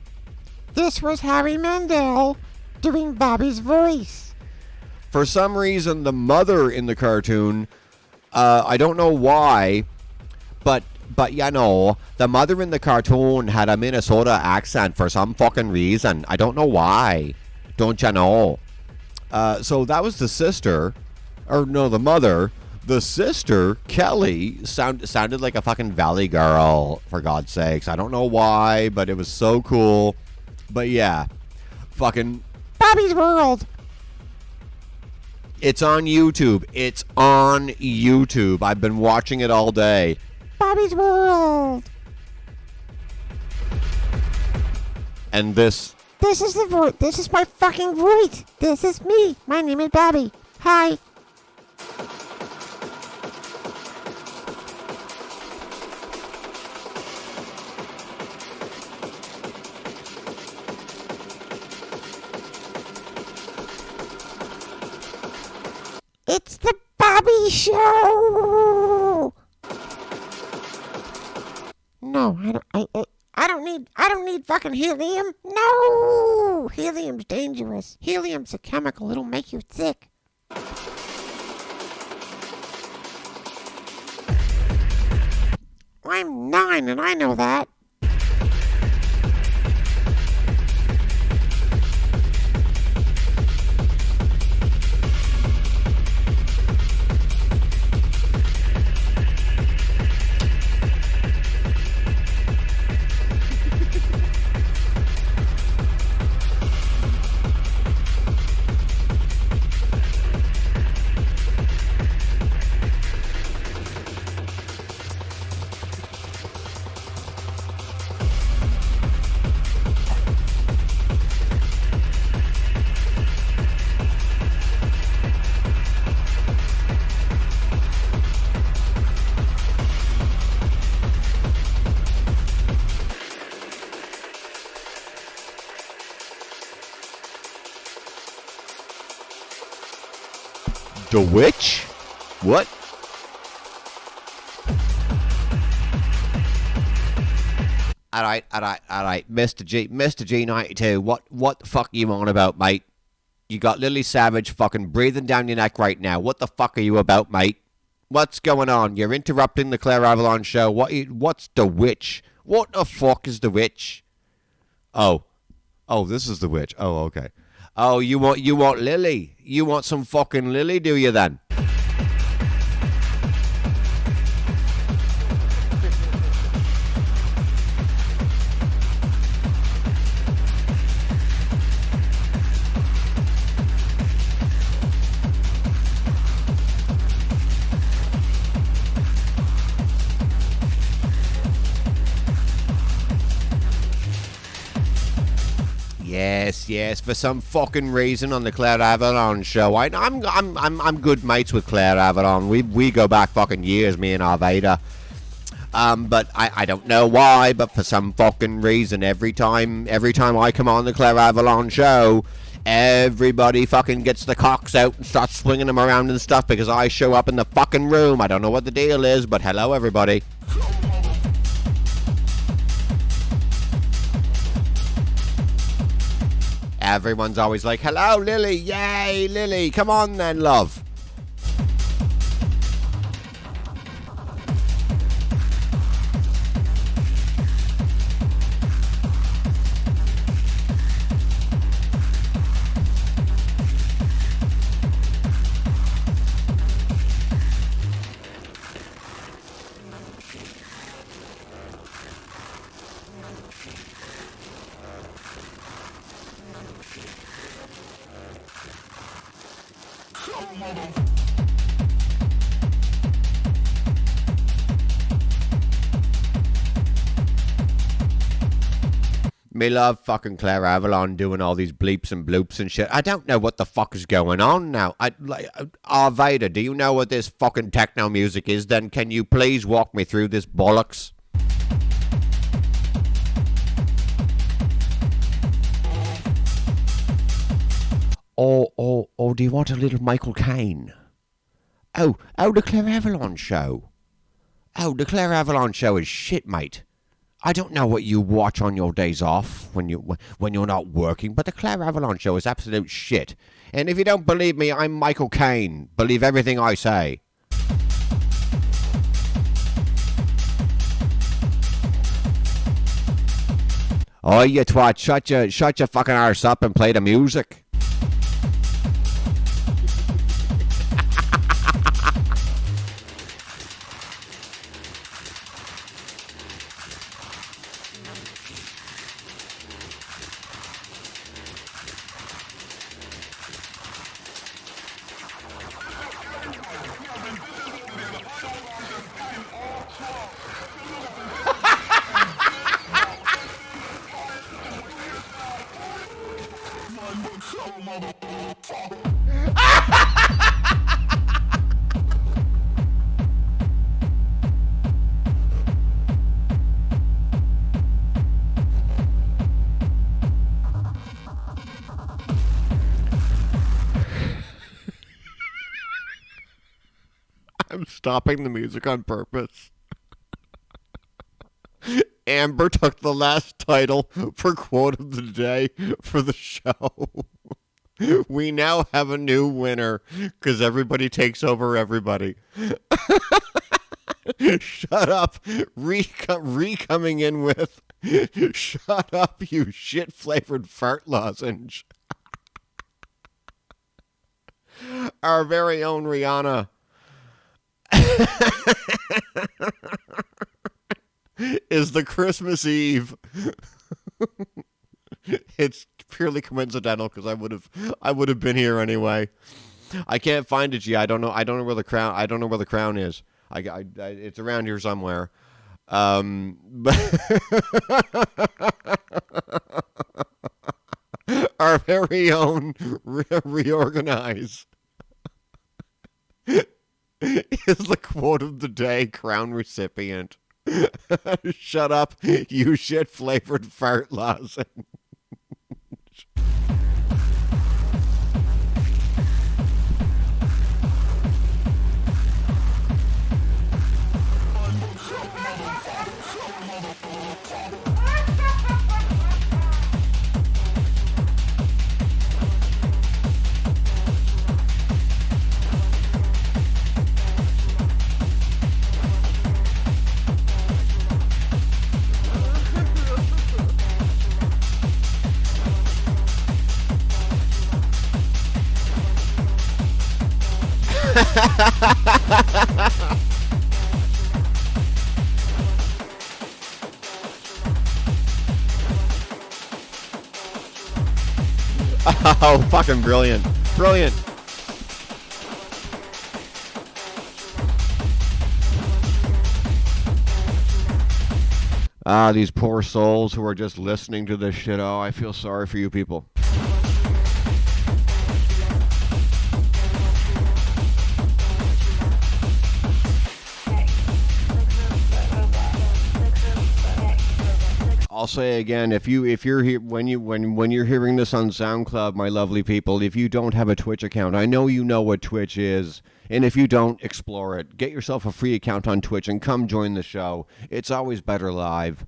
Speaker 8: This was Howie Mandel doing Bobby's voice.
Speaker 5: For some reason, the mother in the cartoon, I don't know why, but you know, the mother in the cartoon had a Minnesota accent for some fucking reason. I don't know why. Don't you know? So that was the sister, or no, the mother. The sister, Kelly, sounded like a fucking Valley girl, for God's sakes. I don't know why, but it was so cool. But yeah, fucking
Speaker 8: Bobby's World.
Speaker 5: It's on YouTube. It's on YouTube. I've been watching it all day.
Speaker 8: Bobby's World.
Speaker 5: And this
Speaker 8: is the voice. This is my fucking voice. This is me. My name is Bobby. Hi. It's the Bobby Show. No, I don't need fucking helium. No, helium's dangerous. Helium's a chemical. It'll make you sick. I'm 9 and I know that.
Speaker 5: The Witch? What? Alright, Mr. G92, what the fuck are you on about, mate? You got Lily Savage fucking breathing down your neck right now. What the fuck are you about, mate? What's going on? You're interrupting the Klayre Avalon show. What's The Witch? What the fuck is The Witch? Oh, this is The Witch. Oh, okay. Oh, you want Lily? You want some fucking Lily, do you then? Yes, for some fucking reason on the Klayre Avalon show. I'm good mates with Klayre Avalon. We go back fucking years, me and Arvada. But I don't know why, but for some fucking reason, every time I come on the Klayre Avalon show, everybody fucking gets the cocks out and starts swinging them around and stuff because I show up in the fucking room. I don't know what the deal is, but hello everybody. Everyone's always like, hello Lily, yay Lily, come on then love. Me love fucking Klayre Avalon doing all these bleeps and bloops and shit. I don't know what the fuck is going on now. Arvada, do you know what this fucking techno music is then? Can you please walk me through this bollocks? Oh, do you want a little Michael Caine? Oh, the Klayre Avalon show. Oh, the Klayre Avalon show is shit, mate. I don't know what you watch on your days off when you're not working, but the Klayre Avalon show is absolute shit. And if you don't believe me, I'm Michael Caine. Believe everything I say. Oh, you twat, shut your fucking arse up and play the music. I'm stopping the music on purpose. Amber took the last title for quote of the day for the show. We now have a new winner because everybody takes over everybody. Shut up. Coming in with, shut up, you shit-flavored fart lozenge. Our very own Rihanna. Is the Christmas Eve. It's purely coincidental because I would have been here anyway. I can't find it yet. I don't know where the crown. I don't know where the crown is. It's around here somewhere. But our very own reorganize is the quote of the day crown recipient. Shut up, you shit-flavored fart lozenge. Oh, fucking brilliant. Brilliant. These poor souls who are just listening to this shit. Oh, I feel sorry for you people. I'll say again, if you're here when you're hearing this on SoundCloud, my lovely people, if you don't have a Twitch account, I know you know what Twitch is, and if you don't, explore it. Get yourself a free account on Twitch and come join the show. It's always better live.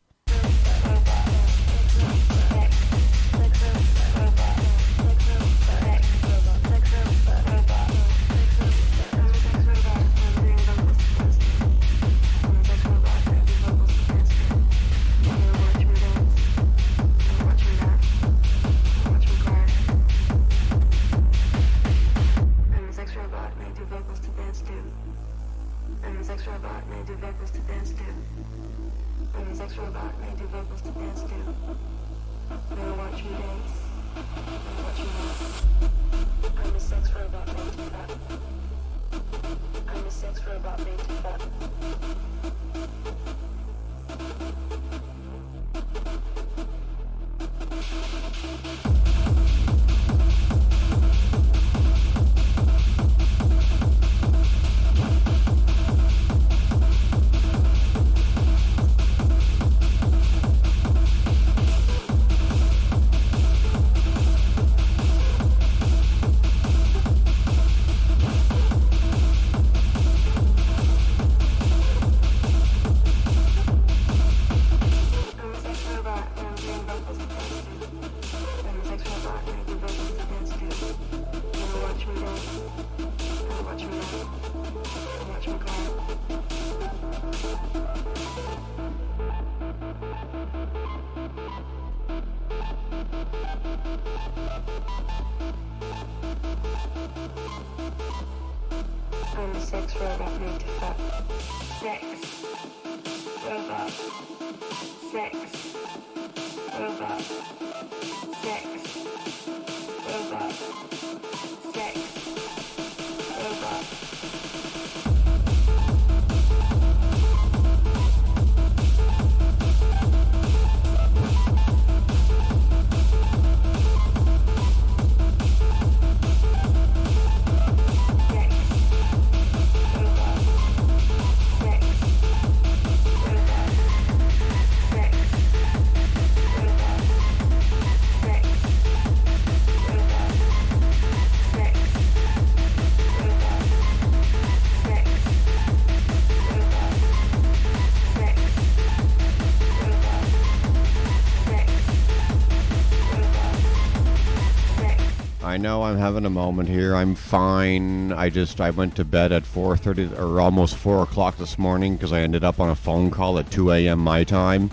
Speaker 5: I know I'm having a moment here. I'm fine. I went to bed at 4:30 or almost 4 o'clock this morning because I ended up on a phone call at 2 a.m. my time.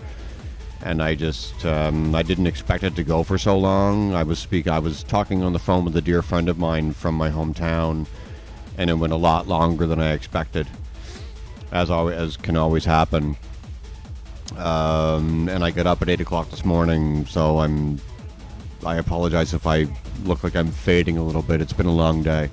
Speaker 5: And I didn't expect it to go for so long. I was talking on the phone with a dear friend of mine from my hometown, and it went a lot longer than I expected, as can always happen. And I got up at 8 o'clock this morning, so I apologize if I look like I'm fading a little bit. It's been a long day.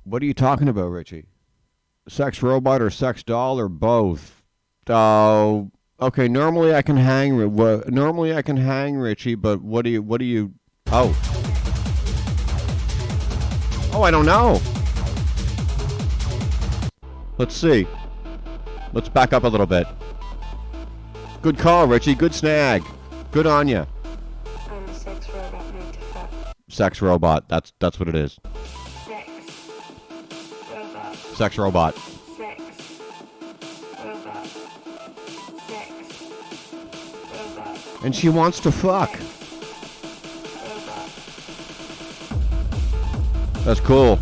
Speaker 5: What are you talking about, Richie? Sex robot or sex doll or both? Oh, okay. Normally I can hang. Normally I can hang, Richie. But what do you? Oh, I don't know. Let's see. Let's back up a little bit. Good call, Richie. Good snag. Good on ya.
Speaker 9: I'm a sex robot made to fuck.
Speaker 5: Sex robot. That's what it is. Sex robot.
Speaker 9: Sex robot. Sex robot.
Speaker 5: And she wants to fuck.
Speaker 9: Robot.
Speaker 5: That's cool.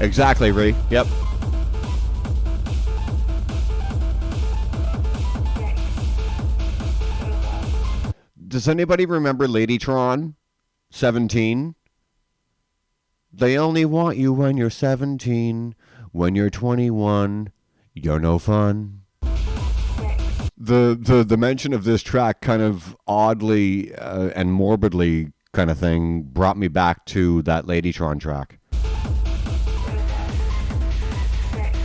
Speaker 5: Exactly, Ree. Yep. Does anybody remember Ladytron 17? They only want you when you're 17. When you're 21, you're no fun. The mention of this track kind of oddly and morbidly kind of thing brought me back to that Ladytron track.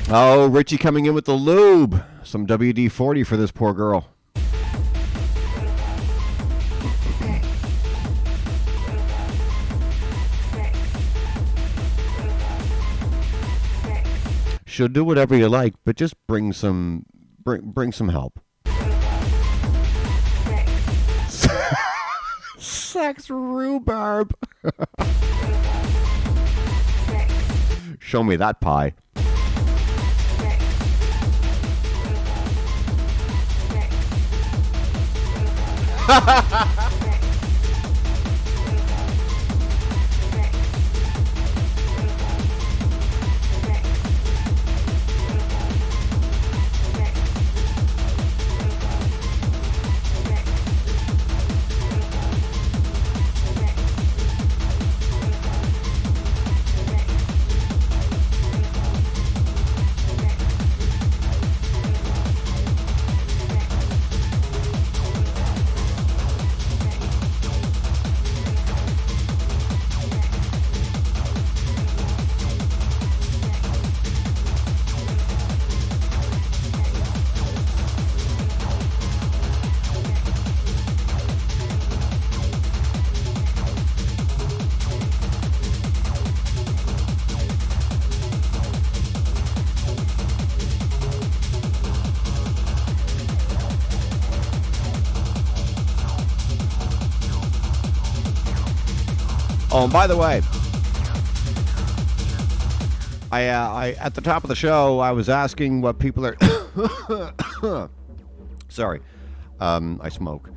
Speaker 5: Oh, Richie coming in with the lube. Some WD-40 for this poor girl. She'll do whatever you like, but just bring some help. Sex rhubarb. Show me that pie. Oh, and by the way, I at the top of the show, I was asking what people are. Sorry, I smoke.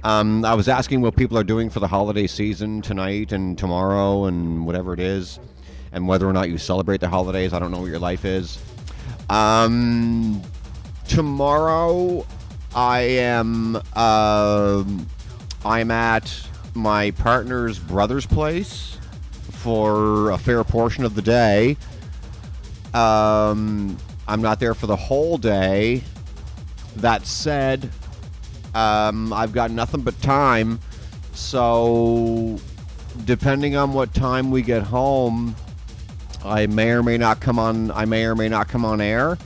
Speaker 5: I was asking what people are doing for the holiday season tonight and tomorrow and whatever it is, and whether or not you celebrate the holidays. I don't know what your life is. Tomorrow, I'm at my partner's brother's place for a fair portion of the day. I'm not there for the whole day. That said, I've got nothing but time, so depending on what time we get home, I may or may not come on air.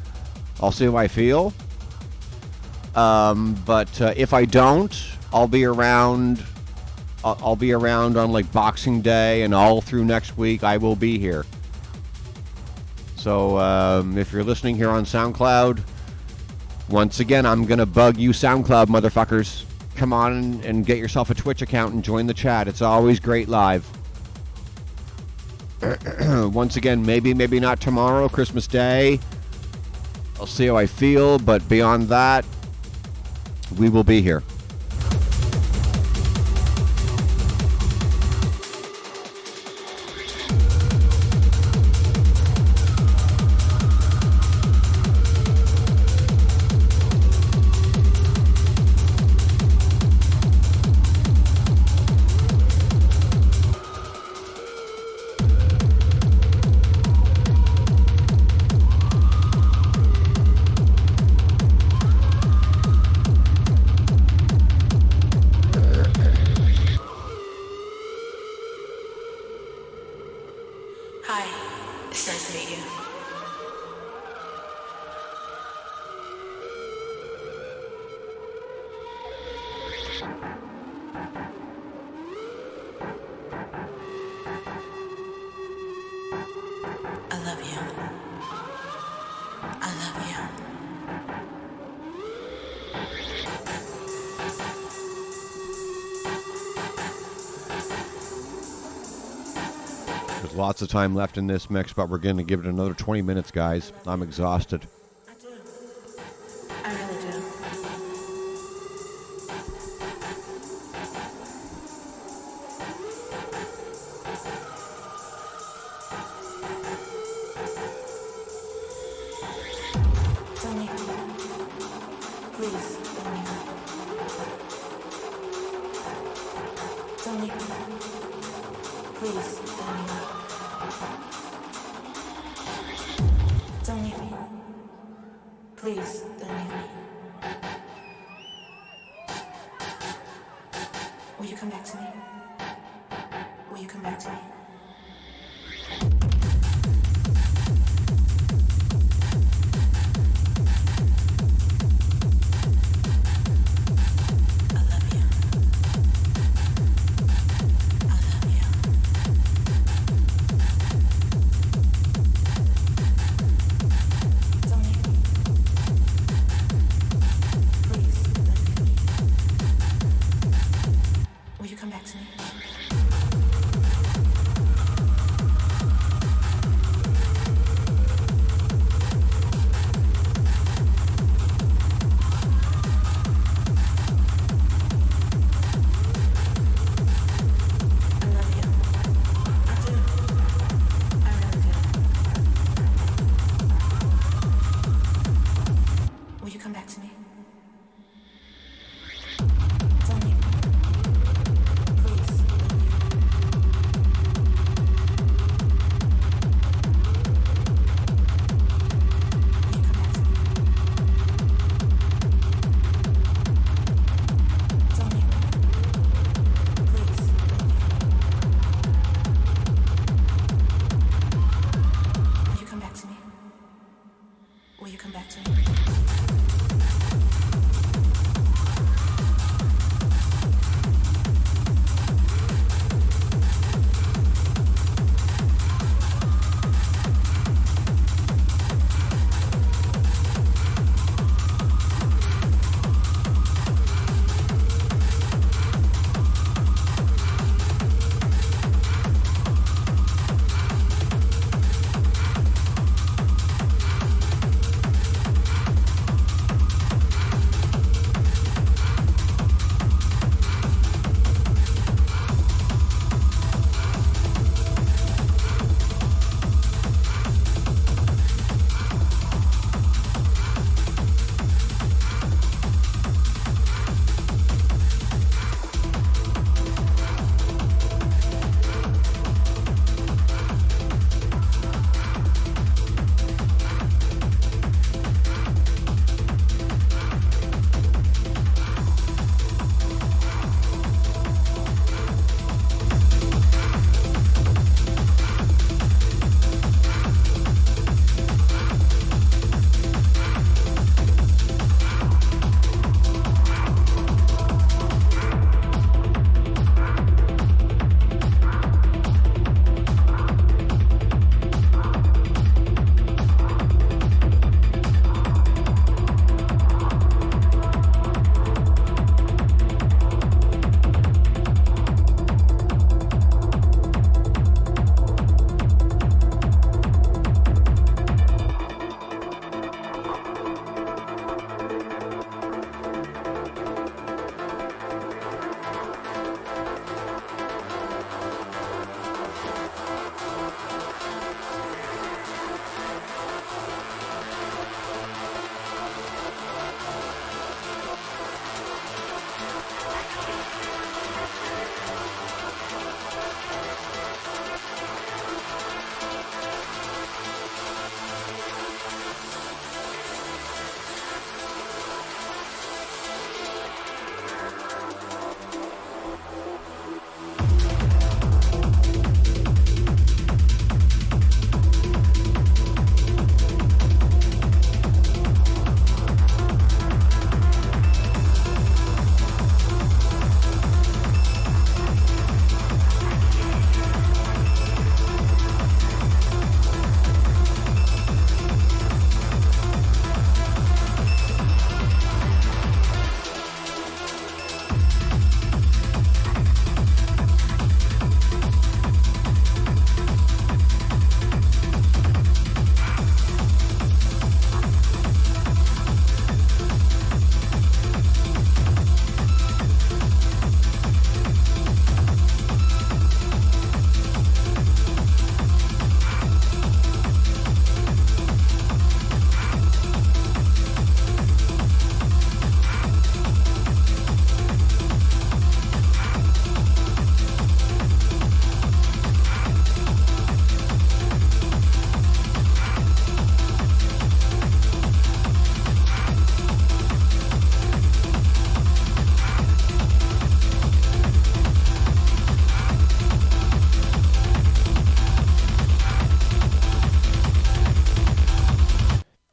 Speaker 5: I'll see how I feel. But if I don't, I'll be around on like Boxing Day and all through next week. I will be here. So if you're listening here on SoundCloud, once again, I'm going to bug you SoundCloud motherfuckers. Come on and get yourself a Twitch account and join the chat. It's always great live. Once again, maybe not tomorrow, Christmas Day. I'll see how I feel, but beyond that, we will be here. Lots of time left in this mix, but we're going to give it another 20 minutes, guys. I'm exhausted.
Speaker 9: I really do. Don't leave me. Please, don't leave me. leave me. Please, don't leave me. Don't leave me. Please, don't leave me. Will you come back to me? Will you come back to me? Please.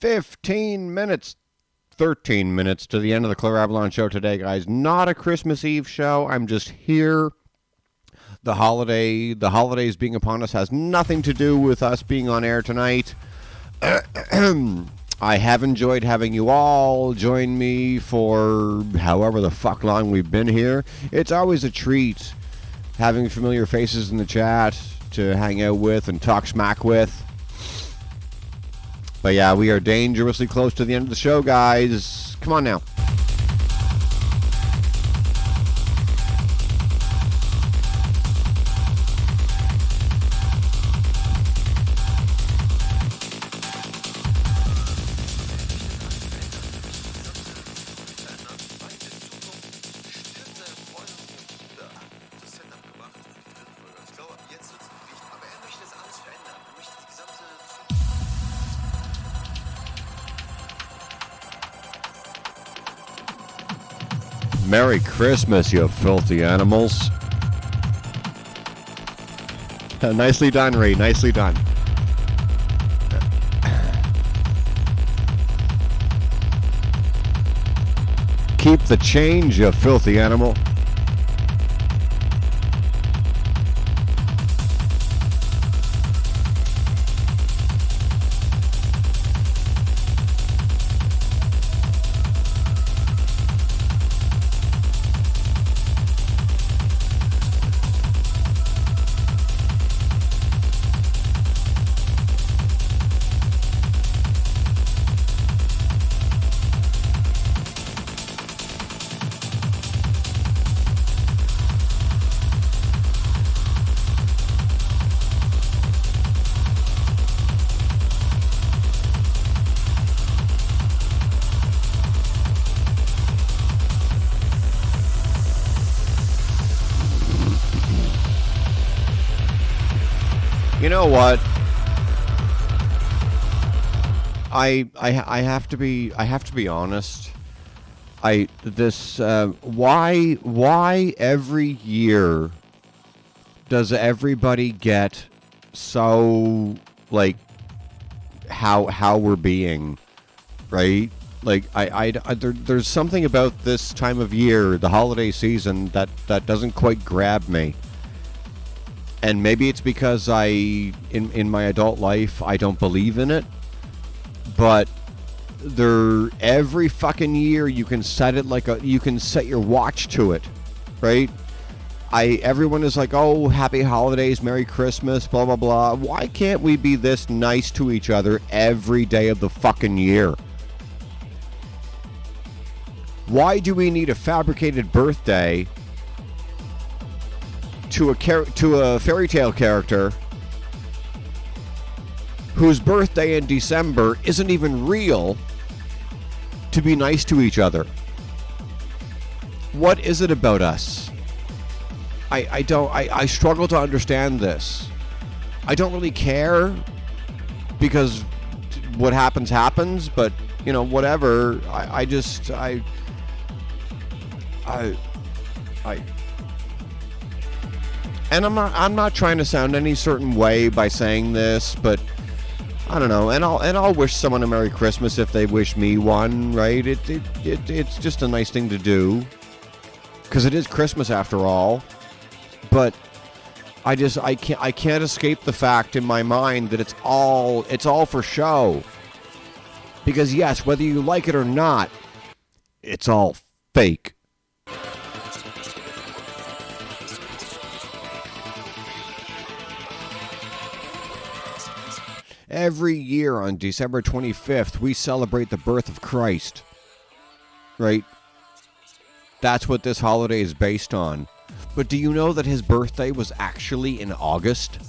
Speaker 5: 15 minutes, 13 minutes to the end of the Klayre Avalon show today, guys. Not a Christmas Eve show. I'm just here. The holidays being upon us has nothing to do with us being on air tonight. I have enjoyed having you all join me for however the fuck long we've been here. It's always a treat having familiar faces in the chat to hang out with and talk smack with. But yeah, we are dangerously close to the end of the show, guys. Come on now. Merry Christmas, you filthy animals. Nicely done, Ray. Nicely done. Keep the change, you filthy animal. You know what? I have to be honest. Why every year does everybody get so like how we're being, right? Like there's something about this time of year, the holiday season, that doesn't quite grab me. And maybe it's because in my adult life, I don't believe in it. But every fucking year you can set it you can set your watch to it, right? Everyone is like, oh, happy holidays, Merry Christmas, blah, blah, blah. Why can't we be this nice to each other every day of the fucking year? Why do we need a fabricated birthday to a fairy tale character whose birthday in December isn't even real to be nice to each other? What is it about us? I struggle to understand this. I don't really care because what happens, but you know, whatever. And I'm not trying to sound any certain way by saying this, but I don't know. And I'll wish someone a Merry Christmas if they wish me one, right? It's just a nice thing to do, because it is Christmas after all. But I can't escape the fact in my mind that it's all for show. Because yes, whether you like it or not, it's all fake. Every year on December 25th, we celebrate the birth of Christ, right? That's what this holiday is based on. But do you know that his birthday was actually in August?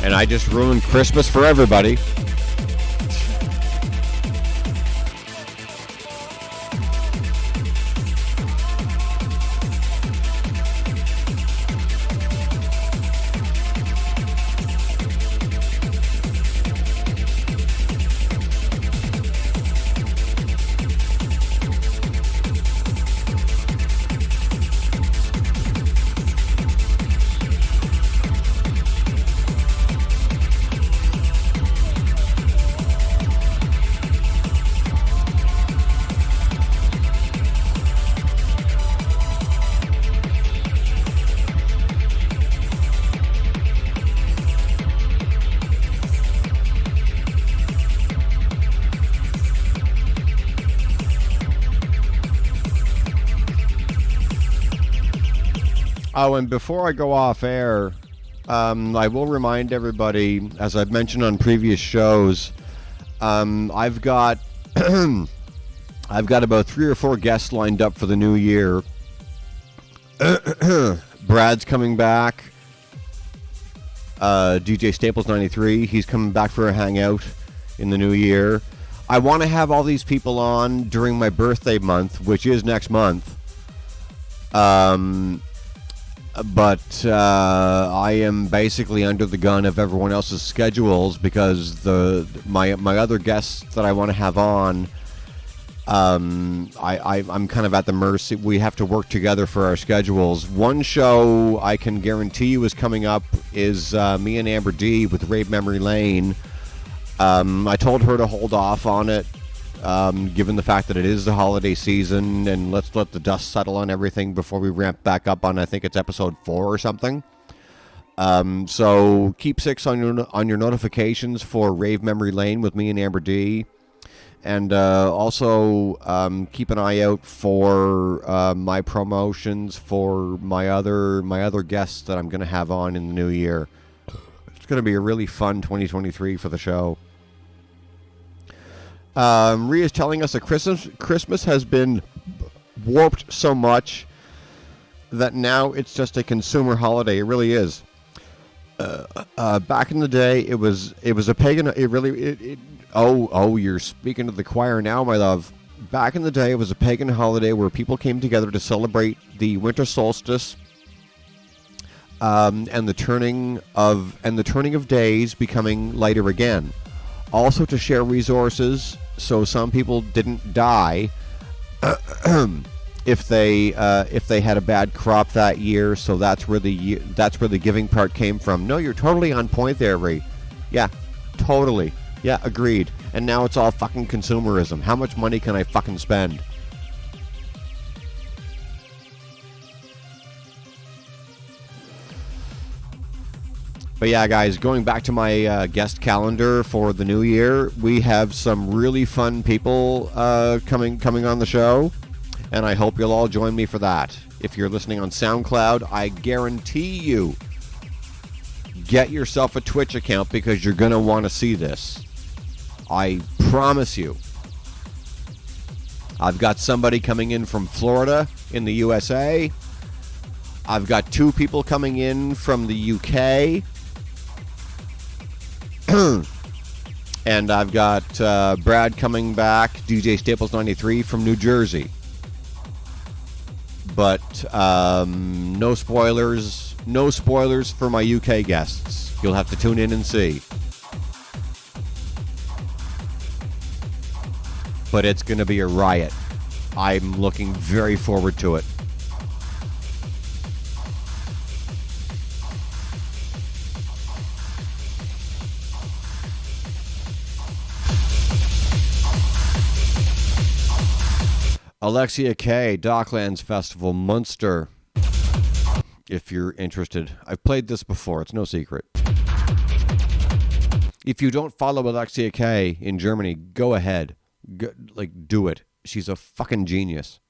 Speaker 5: And I just ruined Christmas for everybody. Oh, and before I go off air, I will remind everybody, as I've mentioned on previous shows, I've got I've got about 3 or 4 guests lined up for the new year. Brad's coming back. DJ Staples 93, he's coming back for a hangout in the new year. I want to have all these people on during my birthday month, which is next month. But I am basically under the gun of everyone else's schedules because my other guests that I want to have on, I'm kind of at the mercy. We have to work together for our schedules. One show I can guarantee you is coming up is me and Amber D with Rave Memory Lane. I told her to hold off on it, given the fact that it is the holiday season, and let's let the dust settle on everything before we ramp back up on, I think it's episode 4 or something. So keep 6 on your notifications for Rave Memory Lane with me and Amber D. And also keep an eye out for my promotions for my other guests that I'm going to have on in the new year. It's going to be a really fun 2023 for the show. Ria's telling us that Christmas has been warped so much that now it's just a consumer holiday. It really is. Back in the day, it was a pagan. Oh, you're speaking to the choir now, my love. Back in the day, it was a pagan holiday where people came together to celebrate the winter solstice, and the turning of days becoming lighter again. Also to share resources, so some people didn't die if they had a bad crop that year. So that's where the giving part came from. No, you're totally on point there, Ree. Yeah, totally. Yeah, agreed. And now it's all fucking consumerism. How much money can I fucking spend? But yeah, guys, going back to my guest calendar for the new year, we have some really fun people coming on the show, and I hope you'll all join me for that. If you're listening on SoundCloud, I guarantee you, get yourself a Twitch account because you're going to want to see this. I promise you. I've got somebody coming in from Florida in the USA. I've got 2 people coming in from the UK. And I've got Brad coming back, DJ Staples 93 from New Jersey. But no spoilers for my UK guests. You'll have to tune in and see. But it's going to be a riot. I'm looking very forward to it. Alexia K, Docklands Festival, Munster. If you're interested. I've played this before. It's no secret. If you don't follow Alexia K in Germany, go ahead. Do it. She's a fucking genius.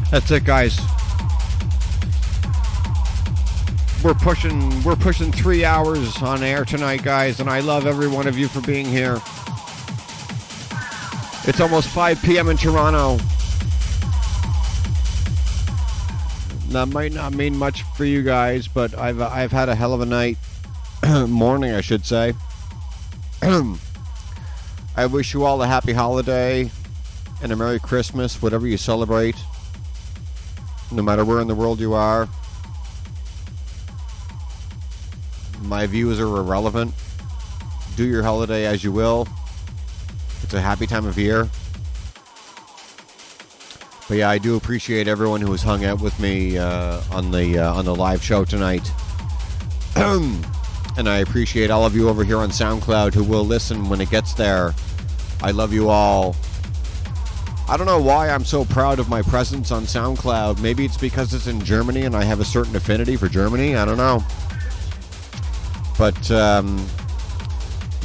Speaker 5: That's it, guys. We're pushing 3 hours on air tonight, guys, and I love every one of you for being here. It's almost 5 p.m. in Toronto. That might not mean much for you guys, but I've had a hell of a night, morning, I should say. I wish you all a happy holiday and a Merry Christmas, whatever you celebrate. No matter where in the world you are. My views are irrelevant. Do your holiday as you will. It's a happy time of year. But yeah, I do appreciate everyone who has hung out with me on the live show tonight. And I appreciate all of you over here on SoundCloud who will listen when it gets there. I love you all. I don't know why I'm so proud of my presence on SoundCloud. Maybe it's because it's in Germany and I have a certain affinity for Germany. I don't know. But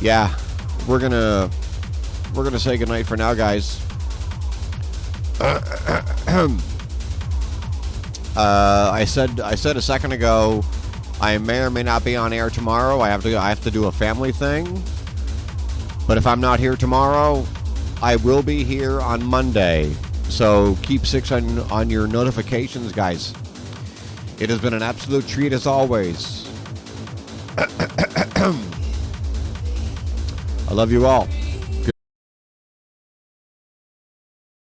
Speaker 5: yeah, we're gonna say goodnight for now, guys. I said a second ago, I may or may not be on air tomorrow. I have to do a family thing. But if I'm not here tomorrow, I will be here on Monday. So keep 6 on your notifications, guys. It has been an absolute treat as always. I love you all.